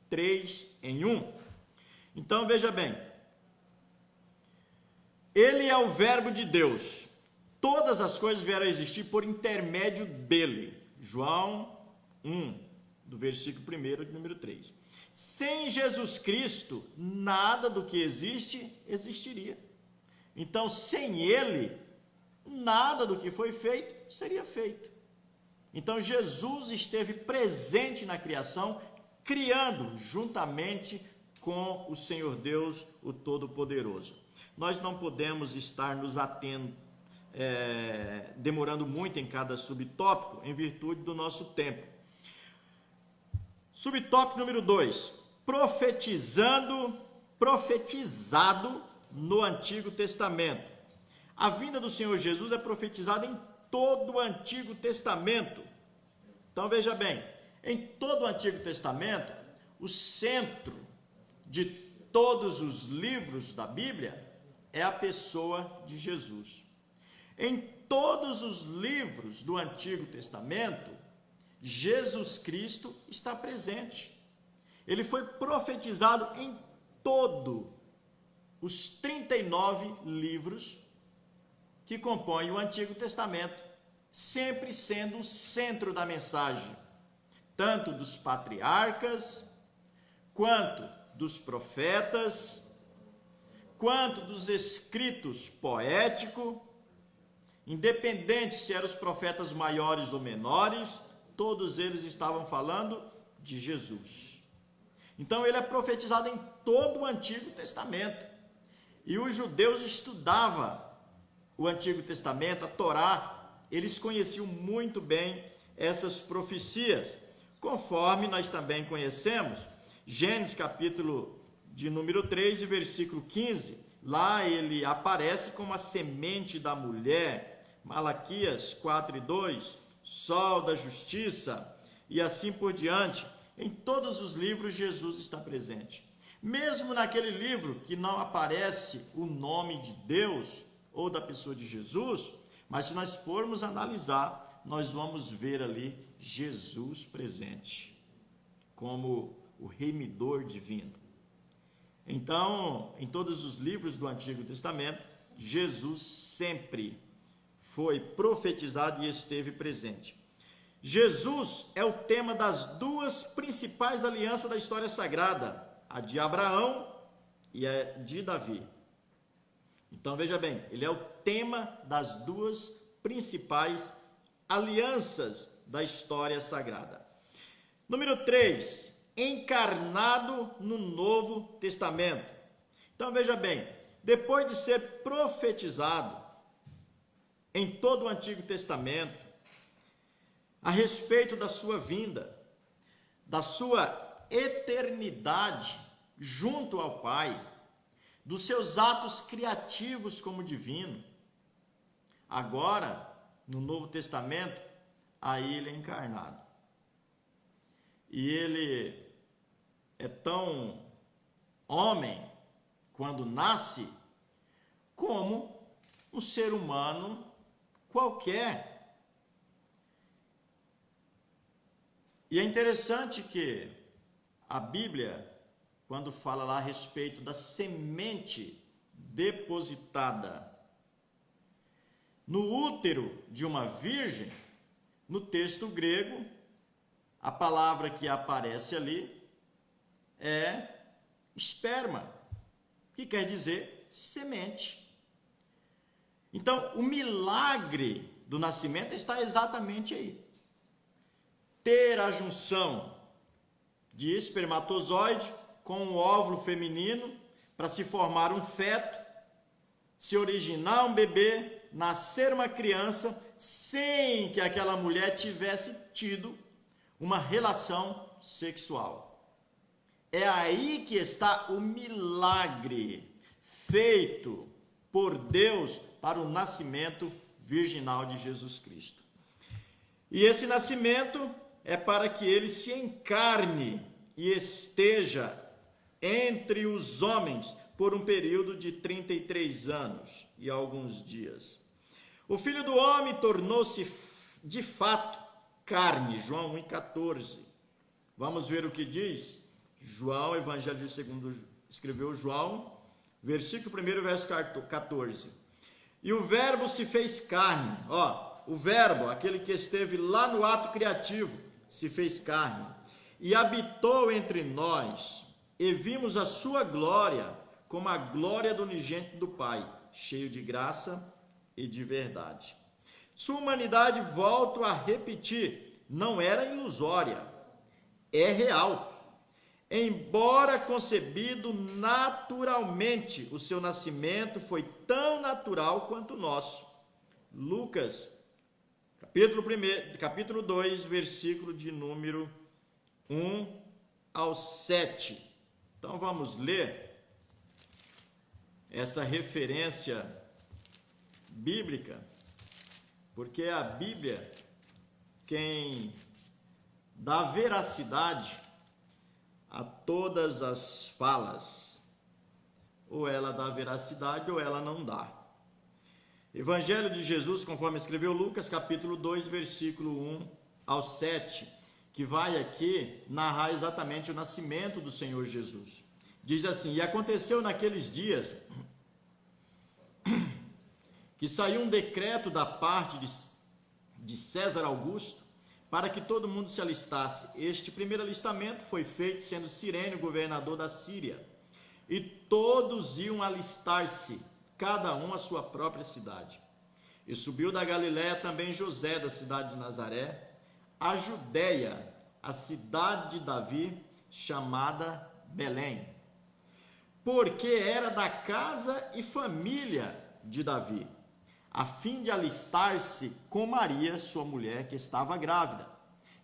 3 em 1. Então, veja bem, Ele é o verbo de Deus. Todas as coisas vieram a existir por intermédio dele. João 1, do versículo 1 de número 3. Sem Jesus Cristo, nada do que existe existiria. Então, sem ele, nada do que foi feito seria feito. Então, Jesus esteve presente na criação, criando juntamente com o Senhor Deus, o Todo-Poderoso. Nós não podemos estar nos atendo, demorando muito em cada subtópico, em virtude do nosso tempo. Subtópico número 2, profetizado no Antigo Testamento. A vinda do Senhor Jesus é profetizada em todo o Antigo Testamento. Então veja bem, em todo o Antigo Testamento, o centro de todos os livros da Bíblia é a pessoa de Jesus. Em todos os livros do Antigo Testamento, Jesus Cristo está presente. Ele foi profetizado em todos os 39 livros que compõem o Antigo Testamento, sempre sendo o centro da mensagem, tanto dos patriarcas, quanto dos profetas, quanto dos escritos poéticos, independente se eram os profetas maiores ou menores, todos eles estavam falando de Jesus. Então ele é profetizado em todo o Antigo Testamento. E os judeus estudavam o Antigo Testamento, a Torá, eles conheciam muito bem essas profecias, conforme nós também conhecemos, Gênesis capítulo de número 3 e versículo 15, lá ele aparece como a semente da mulher, Malaquias 4 e 2, sol da justiça e assim por diante. Em todos os livros Jesus está presente. Mesmo naquele livro que não aparece o nome de Deus ou da pessoa de Jesus, mas se nós formos analisar, nós vamos ver ali Jesus presente, como o remidor divino. Então, em todos os livros do Antigo Testamento, Jesus sempre foi profetizado e esteve presente. Jesus é o tema das duas principais alianças da história sagrada, a de Abraão e a de Davi. Então veja bem, ele é o tema das duas principais alianças da história sagrada. Número 3, encarnado no Novo Testamento. Então veja bem, depois de ser profetizado em todo o Antigo Testamento a respeito da sua vinda, da sua eternidade junto ao Pai, dos seus atos criativos como divino, agora, no Novo Testamento, aí ele é encarnado. E ele é tão homem quando nasce, como um ser humano qualquer. E é interessante que a Bíblia, quando fala lá a respeito da semente depositada no útero de uma virgem, no texto grego, a palavra que aparece ali é esperma, que quer dizer semente. Então, o milagre do nascimento está exatamente aí. Ter a junção de espermatozoide com o óvulo feminino para se formar um feto, se originar um bebê, nascer uma criança, sem que aquela mulher tivesse tido uma relação sexual. É aí que está o milagre feito por Deus para o nascimento virginal de Jesus Cristo. E esse nascimento é para que ele se encarne e esteja entre os homens por um período de 33 anos e alguns dias. O Filho do Homem tornou-se de fato carne, João 1,14. Vamos ver o que diz João, Evangelho segundo escreveu João, versículo 1, verso 14. E o verbo se fez carne, o verbo, aquele que esteve lá no ato criativo, se fez carne, e habitou entre nós, e vimos a sua glória, como a glória do unigênito do Pai, cheio de graça e de verdade. Sua humanidade, volto a repetir, não era ilusória, é real. Embora concebido naturalmente, o seu nascimento foi tão natural quanto o nosso. Lucas, capítulo 2, versículo de número 1 ao 7. Então vamos ler essa referência bíblica, porque é a Bíblia quem dá veracidade a todas as falas. Ou ela dá veracidade ou ela não dá. Evangelho de Jesus, conforme escreveu Lucas, capítulo 2, versículo 1 ao 7, que vai aqui narrar exatamente o nascimento do Senhor Jesus. Diz assim: e aconteceu naqueles dias que saiu um decreto da parte de César Augusto para que todo mundo se alistasse. Este primeiro alistamento foi feito sendo Cirênio governador da Síria, e todos iam alistar-se, cada um à sua própria cidade. E subiu da Galiléia também José, da cidade de Nazaré, a Judéia, a cidade de Davi, chamada Belém, porque era da casa e família de Davi, a fim de alistar-se com Maria, sua mulher, que estava grávida.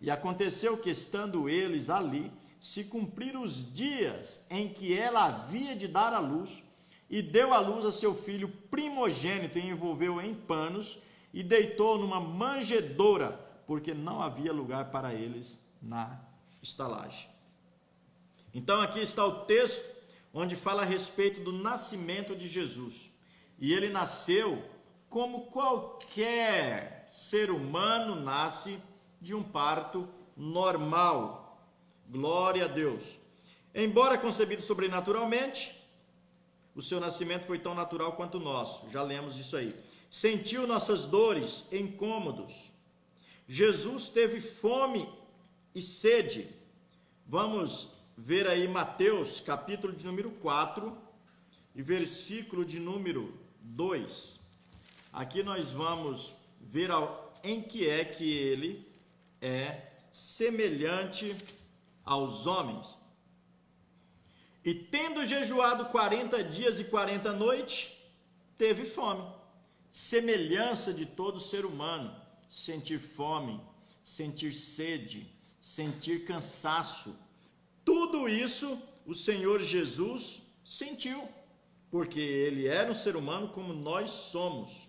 E aconteceu que, estando eles ali, se cumpriram os dias em que ela havia de dar à luz, e deu à luz a seu filho primogênito, e envolveu em panos, e deitou numa manjedoura, porque não havia lugar para eles na estalagem. Então aqui está o texto onde fala a respeito do nascimento de Jesus. E ele nasceu como qualquer ser humano nasce, de um parto normal. Glória a Deus. Embora concebido sobrenaturalmente, o seu nascimento foi tão natural quanto o nosso. Já lemos isso aí. Sentiu nossas dores e incômodos. Jesus teve fome e sede. Vamos ver aí Mateus, capítulo de número 4 e versículo de número 2. Aqui nós vamos ver em que é que ele é semelhante aos homens. E tendo jejuado 40 dias e 40 noites, teve fome. Semelhança de todo ser humano, sentir fome, sentir sede, sentir cansaço. Tudo isso o Senhor Jesus sentiu, porque ele era um ser humano como nós somos.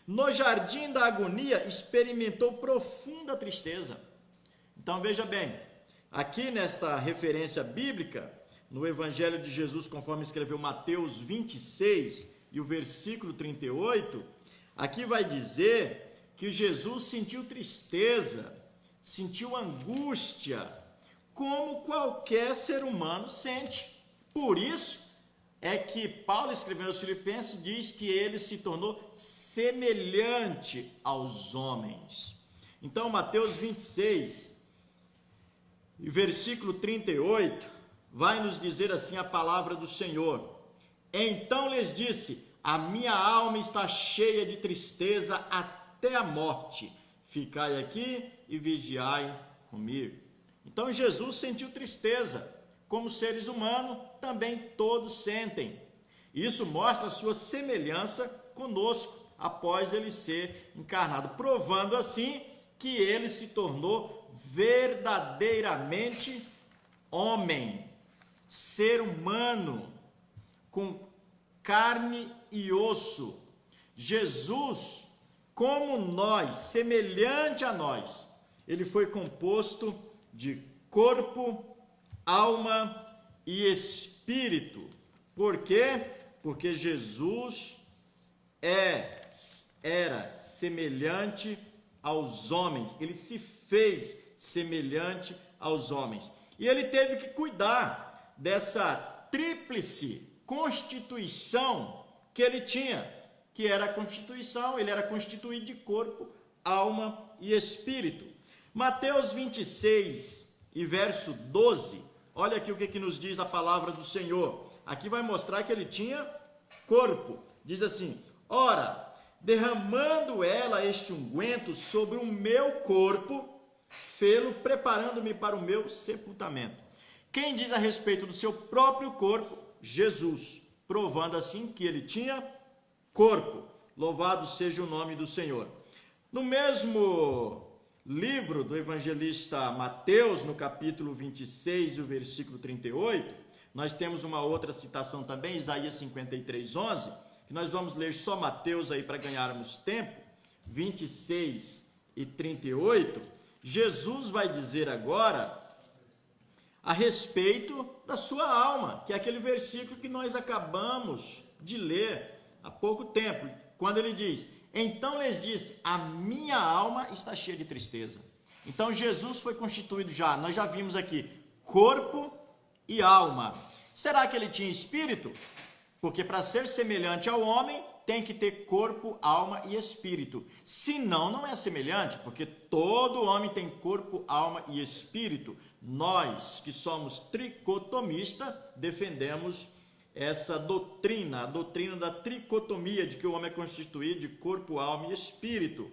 No jardim da agonia, experimentou profunda tristeza. Então veja bem, aqui nesta referência bíblica, no Evangelho de Jesus, conforme escreveu Mateus 26 e o versículo 38, aqui vai dizer que Jesus sentiu tristeza, sentiu angústia, como qualquer ser humano sente. Por isso é que Paulo, escrevendo aos Filipenses, diz que ele se tornou semelhante aos homens. Então, Mateus 26 e versículo 38, vai nos dizer assim a palavra do Senhor. Então lhes disse: a minha alma está cheia de tristeza até a morte. Ficai aqui e vigiai comigo. Então Jesus sentiu tristeza. Como seres humanos, também todos sentem. Isso mostra a sua semelhança conosco, após ele ser encarnado, provando assim que ele se tornou verdadeiramente homem, ser humano, com carne e osso. Jesus, como nós, semelhante a nós, ele foi composto de corpo, alma e espírito. Por quê? Porque Jesus era semelhante aos homens. Ele se fez semelhante aos homens. E ele teve que cuidar dessa tríplice constituição que ele tinha, que era a constituição, ele era constituído de corpo, alma e espírito. Mateus 26 e verso 12, olha aqui o que nos diz a palavra do Senhor. Aqui vai mostrar que ele tinha corpo. Diz assim: ora, derramando ela este unguento sobre o meu corpo, fê-lo preparando-me para o meu sepultamento. Quem diz a respeito do seu próprio corpo? Jesus, provando assim que ele tinha corpo. Louvado seja o nome do Senhor. No mesmo livro do evangelista Mateus, no capítulo 26 e o versículo 38, nós temos uma outra citação também, Isaías 53:11, que nós vamos ler só Mateus aí para ganharmos tempo, 26 e 38, Jesus vai dizer agora a respeito da sua alma, que é aquele versículo que nós acabamos de ler há pouco tempo, quando ele diz: então lhes disse, a minha alma está cheia de tristeza. Então Jesus foi constituído já, nós já vimos aqui, corpo e alma. Será que ele tinha espírito? Porque para ser semelhante ao homem, tem que ter corpo, alma e espírito. Senão, não é semelhante, porque todo homem tem corpo, alma e espírito. Nós, que somos tricotomistas, defendemos essa doutrina, a doutrina da tricotomia, de que o homem é constituído de corpo, alma e espírito.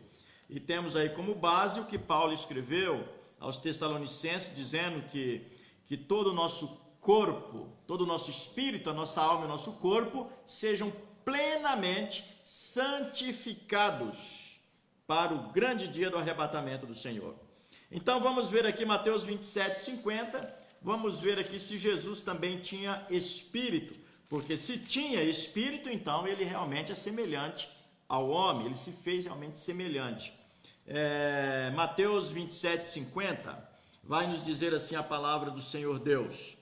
E temos aí como base o que Paulo escreveu aos Tessalonicenses, dizendo que todo o nosso corpo, todo o nosso espírito, a nossa alma e o nosso corpo sejam plenamente santificados para o grande dia do arrebatamento do Senhor. Então vamos ver aqui Mateus 27:50, vamos ver aqui se Jesus também tinha espírito, porque se tinha espírito, então ele realmente é semelhante ao homem, ele se fez realmente semelhante. Mateus 27:50 vai nos dizer assim a palavra do Senhor Deus: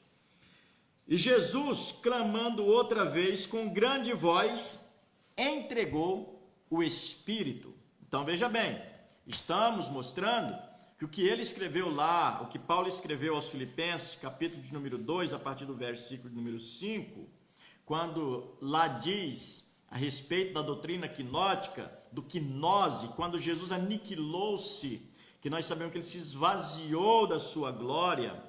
e Jesus, clamando outra vez com grande voz, entregou o Espírito. Então veja bem, estamos mostrando que o que ele escreveu lá, o que Paulo escreveu aos Filipenses, capítulo de número 2, a partir do versículo de número 5, quando lá diz a respeito da doutrina quinótica, do quinose, quando Jesus aniquilou-se, que nós sabemos que ele se esvaziou da sua glória,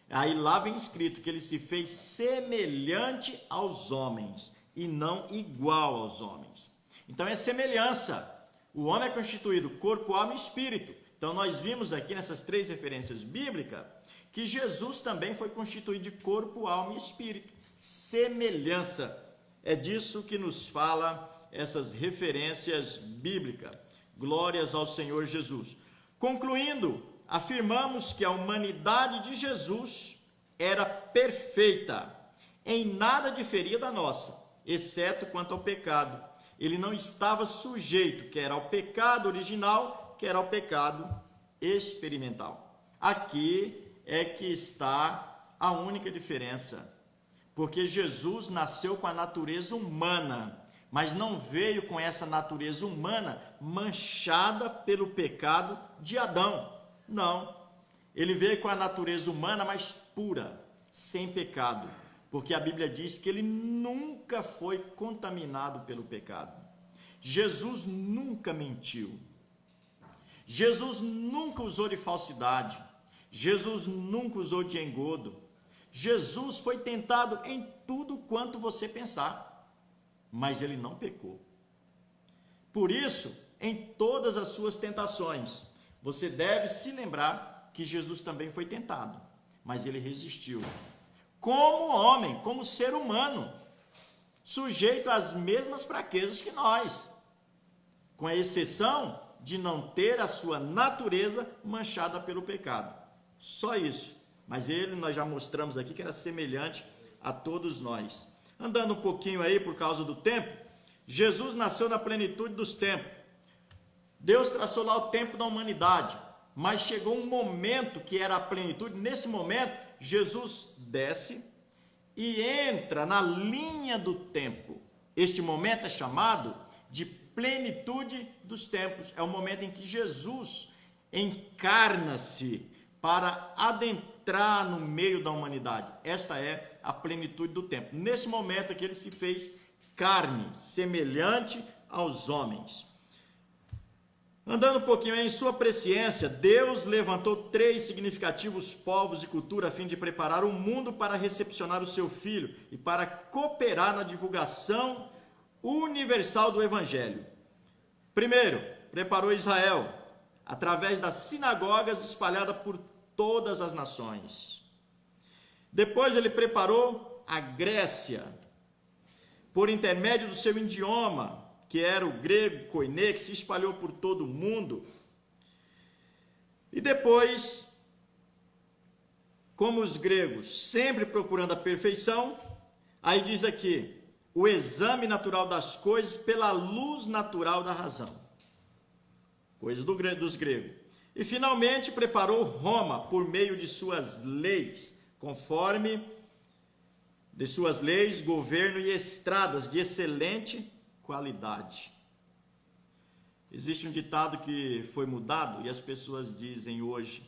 aí lá vem escrito que ele se fez semelhante aos homens e não igual aos homens. Então é semelhança. O homem é constituído corpo, alma e espírito. Então nós vimos aqui nessas três referências bíblicas que Jesus também foi constituído de corpo, alma e espírito. Semelhança. É disso que nos fala essas referências bíblicas. Glórias ao Senhor Jesus. Concluindo, afirmamos que a humanidade de Jesus era perfeita, em nada diferia da nossa, exceto quanto ao pecado. Ele não estava sujeito, quer ao pecado original, quer ao pecado experimental. Aqui é que está a única diferença, porque Jesus nasceu com a natureza humana, mas não veio com essa natureza humana manchada pelo pecado de Adão. Não, ele veio com a natureza humana, mas pura, sem pecado, porque a Bíblia diz que ele nunca foi contaminado pelo pecado. Jesus nunca mentiu, Jesus nunca usou de falsidade, Jesus nunca usou de engodo. Jesus foi tentado em tudo quanto você pensar, mas ele não pecou. Por isso, em todas as suas tentações, você deve se lembrar que Jesus também foi tentado, mas ele resistiu. Como homem, como ser humano, sujeito às mesmas fraquezas que nós, com a exceção de não ter a sua natureza manchada pelo pecado. Só isso. Mas ele, nós já mostramos aqui que era semelhante a todos nós. Andando um pouquinho aí por causa do tempo, Jesus nasceu na plenitude dos tempos. Deus traçou lá o tempo da humanidade, mas chegou um momento que era a plenitude. Nesse momento, Jesus desce e entra na linha do tempo. Este momento é chamado de plenitude dos tempos. É o momento em que Jesus encarna-se para adentrar no meio da humanidade. Esta é a plenitude do tempo. Nesse momento aqui ele se fez carne, semelhante aos homens. Andando um pouquinho em sua presciência, Deus levantou 3 significativos povos e cultura a fim de preparar o mundo para recepcionar o seu Filho e para cooperar na divulgação universal do Evangelho. Primeiro, preparou Israel, através das sinagogas espalhadas por todas as nações. Depois ele preparou a Grécia, por intermédio do seu idioma, que era o grego koiné, que se espalhou por todo o mundo. E depois, como os gregos, sempre procurando a perfeição, aí diz aqui, o exame natural das coisas pela luz natural da razão. Coisas dos gregos. E finalmente preparou Roma por meio de suas leis, conforme de suas leis, governo e estradas de excelente qualidade. Existe um ditado que foi mudado e as pessoas dizem hoje: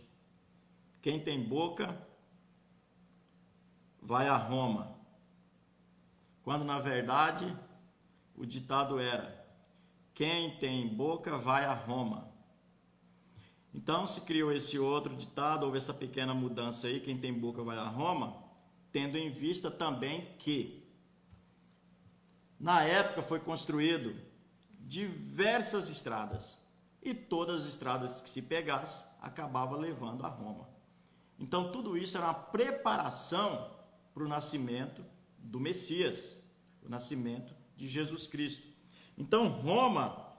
quem tem boca vai a Roma. Quando na verdade o ditado era: quem tem boca vai a Roma. Então se criou esse outro ditado, houve essa pequena mudança aí, quem tem boca vai a Roma, tendo em vista também que na época foi construído diversas estradas e todas as estradas que se pegasse acabava levando a Roma. Então tudo isso era uma preparação para o nascimento do Messias, o nascimento de Jesus Cristo. Então Roma,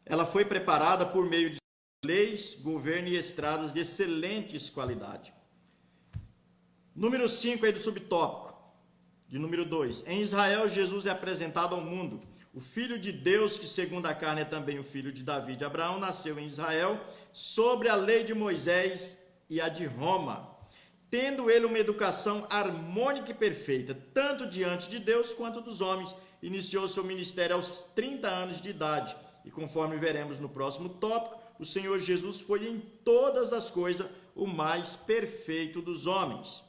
ela foi preparada por meio de leis, governo e estradas de excelentes qualidade. Número 5 aí do subtópico. De número 2, em Israel Jesus é apresentado ao mundo. O Filho de Deus, que segundo a carne é também o filho de Davi e de Abraão, nasceu em Israel, sobre a lei de Moisés e a de Roma, tendo ele uma educação harmônica e perfeita, tanto diante de Deus quanto dos homens. Iniciou seu ministério aos 30 anos de idade, e conforme veremos no próximo tópico, o Senhor Jesus foi em todas as coisas o mais perfeito dos homens.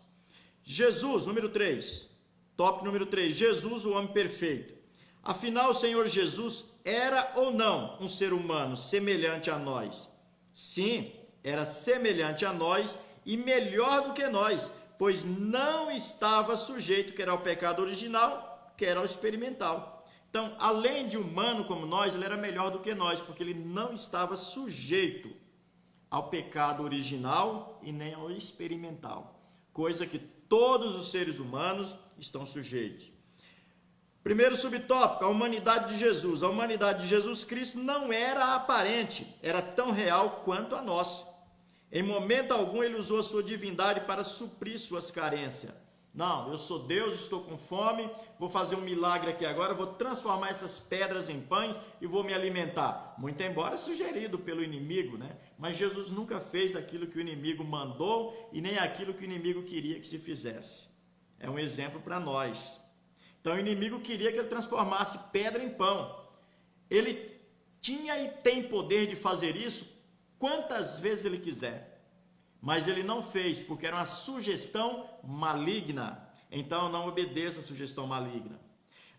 Jesus, número 3. Tópico número 3, Jesus, o homem perfeito. Afinal, o Senhor Jesus era ou não um ser humano semelhante a nós? Sim, era semelhante a nós e melhor do que nós, pois não estava sujeito quer ao pecado original, quer ao experimental. Então, além de humano como nós, ele era melhor do que nós, porque ele não estava sujeito ao pecado original e nem ao experimental, coisa que todos os seres humanos estão sujeitos. Primeiro subtópico, a humanidade de Jesus. A humanidade de Jesus Cristo não era aparente, era tão real quanto a nossa. Em momento algum ele usou a sua divindade para suprir suas carências. Não, eu sou Deus, estou com fome, vou fazer um milagre aqui agora, vou transformar essas pedras em pães e vou me alimentar. Muito embora sugerido pelo inimigo, né? Mas Jesus nunca fez aquilo que o inimigo mandou e nem aquilo que o inimigo queria que se fizesse. É um exemplo para nós. Então o inimigo queria que ele transformasse pedra em pão. Ele tinha e tem poder de fazer isso quantas vezes ele quiser. Mas ele não fez, porque era uma sugestão maligna. Então não obedeça a sugestão maligna.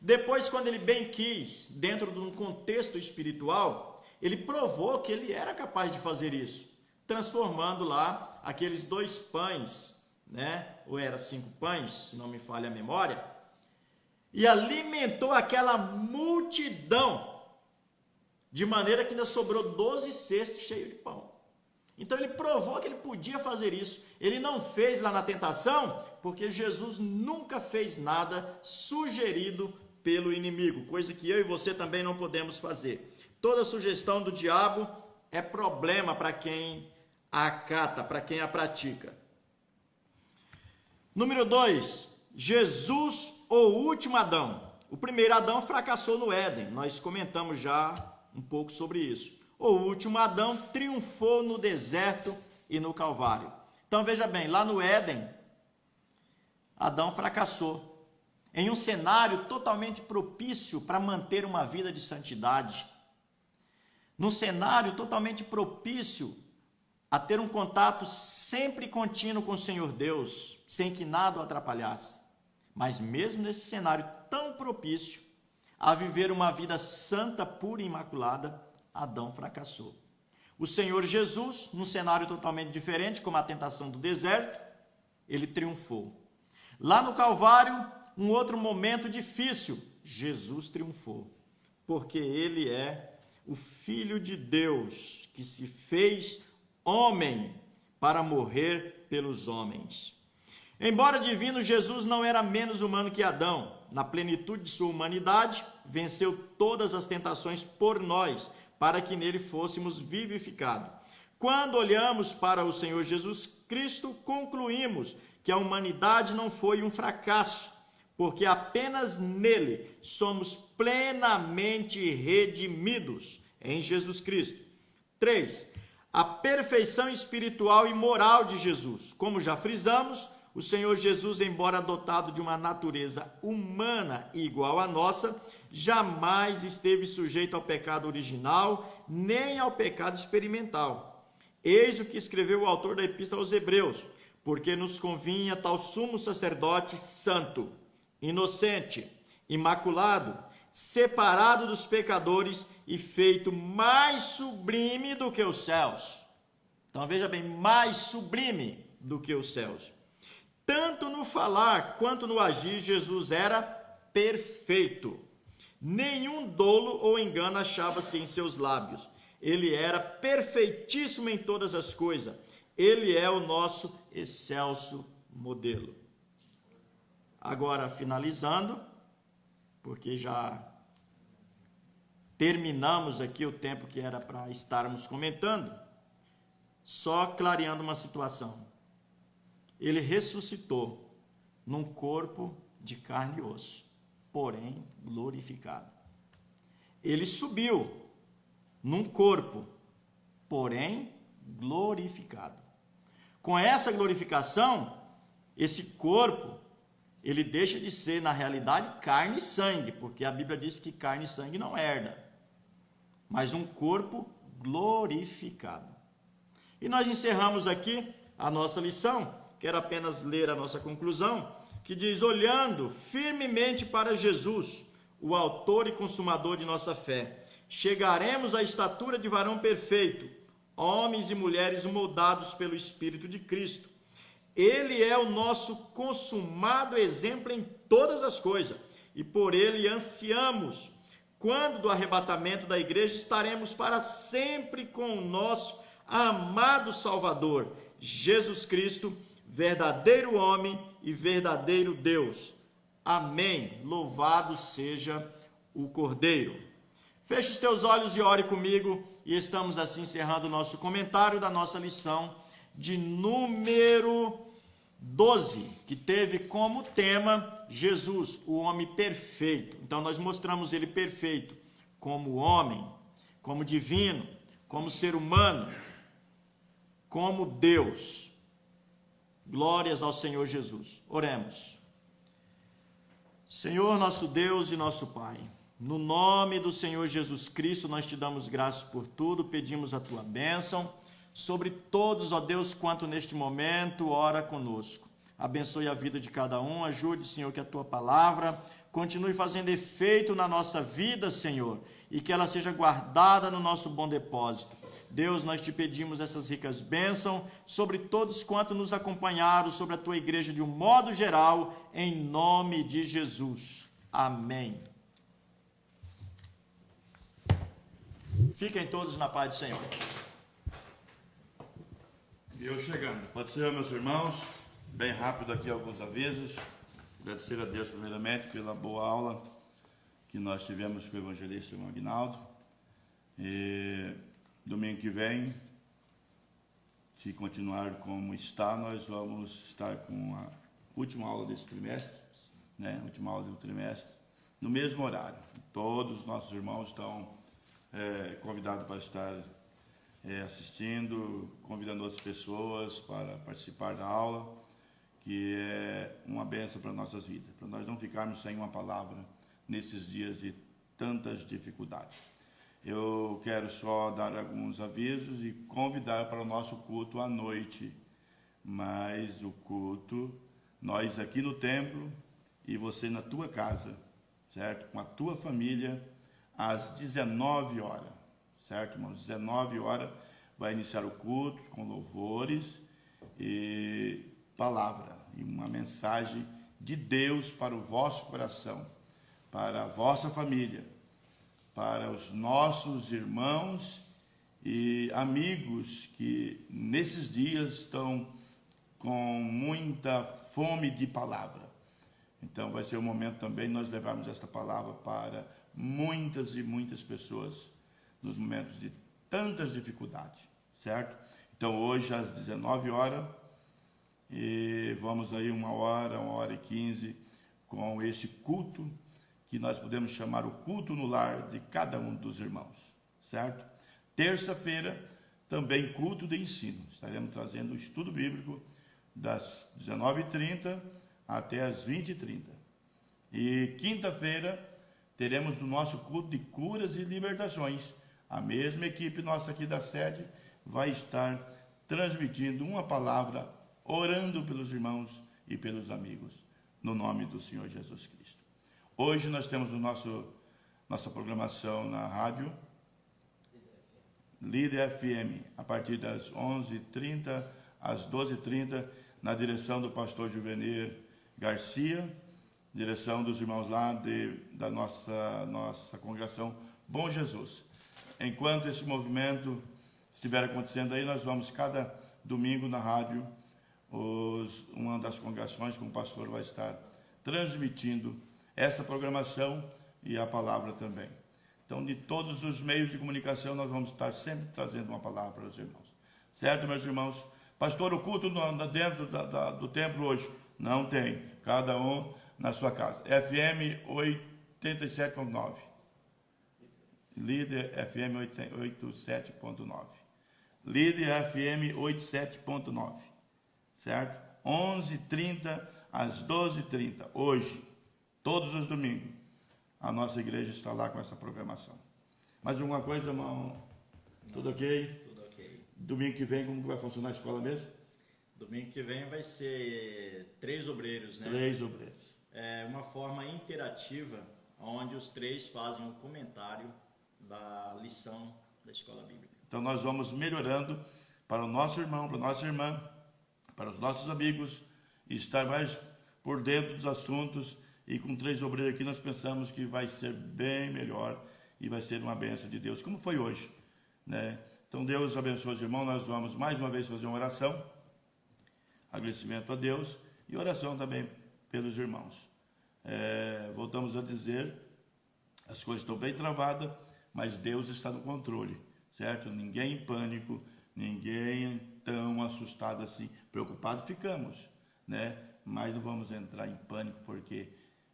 Depois, quando ele bem quis, dentro de um contexto espiritual, ele provou que ele era capaz de fazer isso, transformando lá aqueles 2 pães, né? Ou era 5 pães, se não me falha a memória, e alimentou aquela multidão, de maneira que ainda sobrou 12 cestos cheios de pão. Então ele provou que ele podia fazer isso. Ele não fez lá na tentação, porque Jesus nunca fez nada sugerido pelo inimigo, coisa que eu e você também não podemos fazer. Toda sugestão do diabo é problema para quem a acata, para quem a pratica. Número 2, Jesus, o último Adão. O primeiro Adão fracassou no Éden, nós comentamos já um pouco sobre isso. O último Adão triunfou no deserto e no Calvário. Então veja bem, lá no Éden, Adão fracassou. Em um cenário totalmente propício para manter uma vida de santidade. Num cenário totalmente propício a ter um contato sempre contínuo com o Senhor Deus, sem que nada o atrapalhasse. Mas mesmo nesse cenário tão propício a viver uma vida santa, pura e imaculada, Adão fracassou. O Senhor Jesus, num cenário totalmente diferente, como a tentação do deserto, ele triunfou. Lá no Calvário, um outro momento difícil, Jesus triunfou, porque ele é o Filho de Deus que se fez homem para morrer pelos homens. Embora divino, Jesus não era menos humano que Adão. Na plenitude de sua humanidade, venceu todas as tentações por nós, para que nele fôssemos vivificados. Quando olhamos para o Senhor Jesus Cristo, concluímos que a humanidade não foi um fracasso, porque apenas nele somos plenamente redimidos, em Jesus Cristo. 3. A perfeição espiritual e moral de Jesus. Como já frisamos, o Senhor Jesus, embora dotado de uma natureza humana igual à nossa, jamais esteve sujeito ao pecado original, nem ao pecado experimental. Eis o que escreveu o autor da Epístola aos Hebreus: porque nos convinha tal sumo sacerdote santo, inocente, imaculado, separado dos pecadores e feito mais sublime do que os céus. Então veja bem, mais sublime do que os céus. Tanto no falar quanto no agir, Jesus era perfeito. Nenhum dolo ou engano achava-se em seus lábios. Ele era perfeitíssimo em todas as coisas. Ele é o nosso excelso modelo. Agora, finalizando, porque já terminamos aqui o tempo que era para estarmos comentando, só clareando uma situação. Ele ressuscitou num corpo de carne e osso, porém glorificado. Ele subiu num corpo, porém glorificado. Com essa glorificação, esse corpo, ele deixa de ser, na realidade, carne e sangue, porque a Bíblia diz que carne e sangue não herda, mas um corpo glorificado. E nós encerramos aqui a nossa lição. Quero apenas ler a nossa conclusão, que diz: olhando firmemente para Jesus, o autor e consumador de nossa fé, chegaremos à estatura de varão perfeito, homens e mulheres moldados pelo Espírito de Cristo. Ele é o nosso consumado exemplo em todas as coisas, e por ele ansiamos. Quando do arrebatamento da igreja, estaremos para sempre com o nosso amado Salvador, Jesus Cristo, verdadeiro homem e verdadeiro Deus. Amém. Louvado seja o Cordeiro. Feche os teus olhos e ore comigo, e estamos assim encerrando o nosso comentário da nossa lição de número 12, que teve como tema Jesus, o homem perfeito. Então nós mostramos ele perfeito como homem, como divino, como ser humano, como Deus. Glórias ao Senhor Jesus. Oremos. Senhor, nosso Deus e nosso Pai, no nome do Senhor Jesus Cristo, nós te damos graças por tudo, pedimos a tua bênção sobre todos, ó Deus, quanto neste momento ora conosco. Abençoe a vida de cada um, ajude, Senhor, que a tua palavra continue fazendo efeito na nossa vida, Senhor, e que ela seja guardada no nosso bom depósito. Deus, nós te pedimos essas ricas bênçãos sobre todos quanto nos acompanharam, sobre a tua igreja de um modo geral, em nome de Jesus. Amém. Fiquem todos na paz do Senhor.
E eu chegando. Pode ser, meus irmãos, bem rápido aqui alguns avisos. Agradecer a Deus primeiramente pela boa aula que nós tivemos com o evangelista irmão Aguinaldo. E domingo que vem, se continuar como está, nós vamos estar com a última aula desse trimestre, né? Última aula do trimestre, no mesmo horário. Todos os nossos irmãos estão convidados para estar assistindo, convidando outras pessoas para participar da aula, que é uma bênção para nossas vidas, para nós não ficarmos sem uma palavra nesses dias de tantas dificuldades. Eu quero só dar alguns avisos e convidar para o nosso culto à noite. Mas o culto, nós aqui no templo e você na tua casa, certo? Com a tua família, às 19 horas, certo, irmãos? 19 horas vai iniciar o culto com louvores e palavra, e uma mensagem de Deus para o vosso coração, para a vossa família, para os nossos irmãos e amigos que nesses dias estão com muita fome de palavra. Então vai ser o momento também de nós levarmos esta palavra para muitas e muitas pessoas nos momentos de tantas dificuldades, certo? Então hoje às 19 horas, e vamos aí 1h e 15 com este culto, que nós podemos chamar o culto no lar de cada um dos irmãos, certo? Terça-feira, também culto de ensino. Estaremos trazendo o estudo bíblico das 19h30 até as 20h30. E quinta-feira, teremos o nosso culto de curas e libertações. A mesma equipe nossa aqui da sede vai estar transmitindo uma palavra, orando pelos irmãos e pelos amigos, no nome do Senhor Jesus Cristo. Hoje nós temos nossa programação na rádio Líder FM, a partir das 11h30 às 12h30, na direção do pastor Juvenir Garcia, direção dos irmãos lá da nossa congregação Bom Jesus. Enquanto esse movimento estiver acontecendo aí, nós vamos cada domingo na rádio, uma das congregações com o pastor vai estar transmitindo essa programação e a palavra também. Então, de todos os meios de comunicação, nós vamos estar sempre trazendo uma palavra para os irmãos. Certo, meus irmãos? Pastor, o culto dentro do templo hoje? Não tem. Cada um na sua casa. FM 87.9. Líder FM 87.9. Líder FM 87.9. Certo? 11h30 às 12h30. Hoje, todos os domingos, a nossa igreja está lá com essa programação. Mais alguma coisa, irmão? Não. Tudo ok?
Tudo ok.
Domingo que vem, como que vai funcionar a escola mesmo?
Domingo que vem vai ser 3 obreiros, né?
3 obreiros.
É uma forma interativa, onde os 3 fazem um comentário da lição da escola bíblica.
Então nós vamos melhorando para o nosso irmão, para a nossa irmã, para os nossos amigos, e estar mais por dentro dos assuntos. E com 3 obreiros aqui nós pensamos que vai ser bem melhor e vai ser uma bênção de Deus, como foi hoje, né? Então Deus abençoe os irmãos. Nós vamos mais uma vez fazer uma oração, agradecimento a Deus e oração também pelos irmãos. Voltamos a dizer, as coisas estão bem travadas, mas Deus está no controle, certo? Ninguém em pânico, ninguém tão assustado assim, preocupado ficamos, né? Mas não vamos entrar em pânico, porque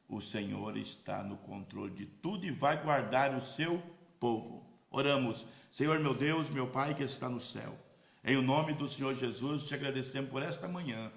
o Senhor está no controle de tudo e vai guardar o seu povo. Oramos. Senhor, meu Deus, meu Pai que está no céu, em o nome do Senhor Jesus, te agradecemos por esta manhã,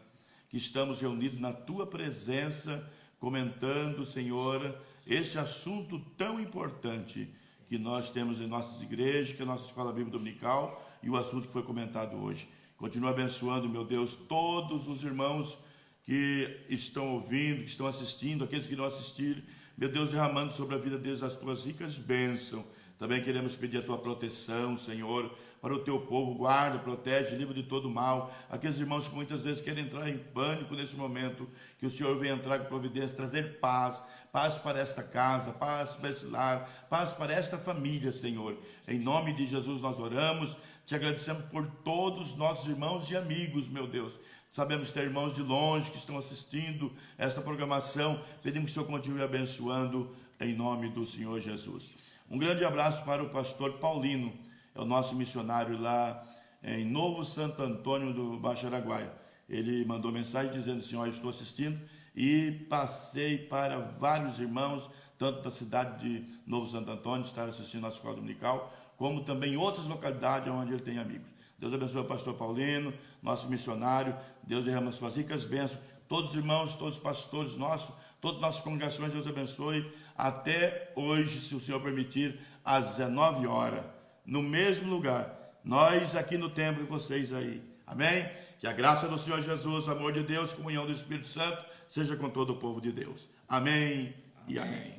que estamos reunidos na tua presença, comentando, Senhor, este assunto tão importante que nós temos em nossas igrejas, que é a nossa escola bíblica dominical, e o assunto que foi comentado hoje. Continua abençoando, meu Deus, todos os irmãos que estão ouvindo, que estão assistindo, aqueles que não assistiram, meu Deus, derramando sobre a vida deles as tuas ricas bênçãos. Também queremos pedir a tua proteção, Senhor, para o teu povo. Guarda, protege, livra de todo mal. Aqueles irmãos que muitas vezes querem entrar em pânico nesse momento, que o Senhor venha entrar com providência, trazer paz, paz para esta casa, paz para esse lar, paz para esta família, Senhor. Em nome de Jesus nós oramos, te agradecemos por todos os nossos irmãos e amigos, meu Deus. Sabemos que tem irmãos de longe que estão assistindo esta programação. Pedimos que o Senhor continue abençoando em nome do Senhor Jesus. Um grande abraço para o pastor Paulino, é o nosso missionário lá em Novo Santo Antônio do Baixo Araguaia. Ele mandou mensagem dizendo assim: eu estou assistindo, e passei para vários irmãos, tanto da cidade de Novo Santo Antônio, estar assistindo a escola dominical, como também em outras localidades onde ele tem amigos. Deus abençoe o pastor Paulino, nosso missionário. Deus derrama suas ricas bênçãos. Todos os irmãos, todos os pastores nossos, todas as nossas congregações, Deus abençoe. Até hoje, se o Senhor permitir, às 19 horas, no mesmo lugar. Nós aqui no templo e vocês aí. Amém? Que a graça do Senhor Jesus, o amor de Deus, a comunhão do Espírito Santo, seja com todo o povo de Deus. Amém e amém.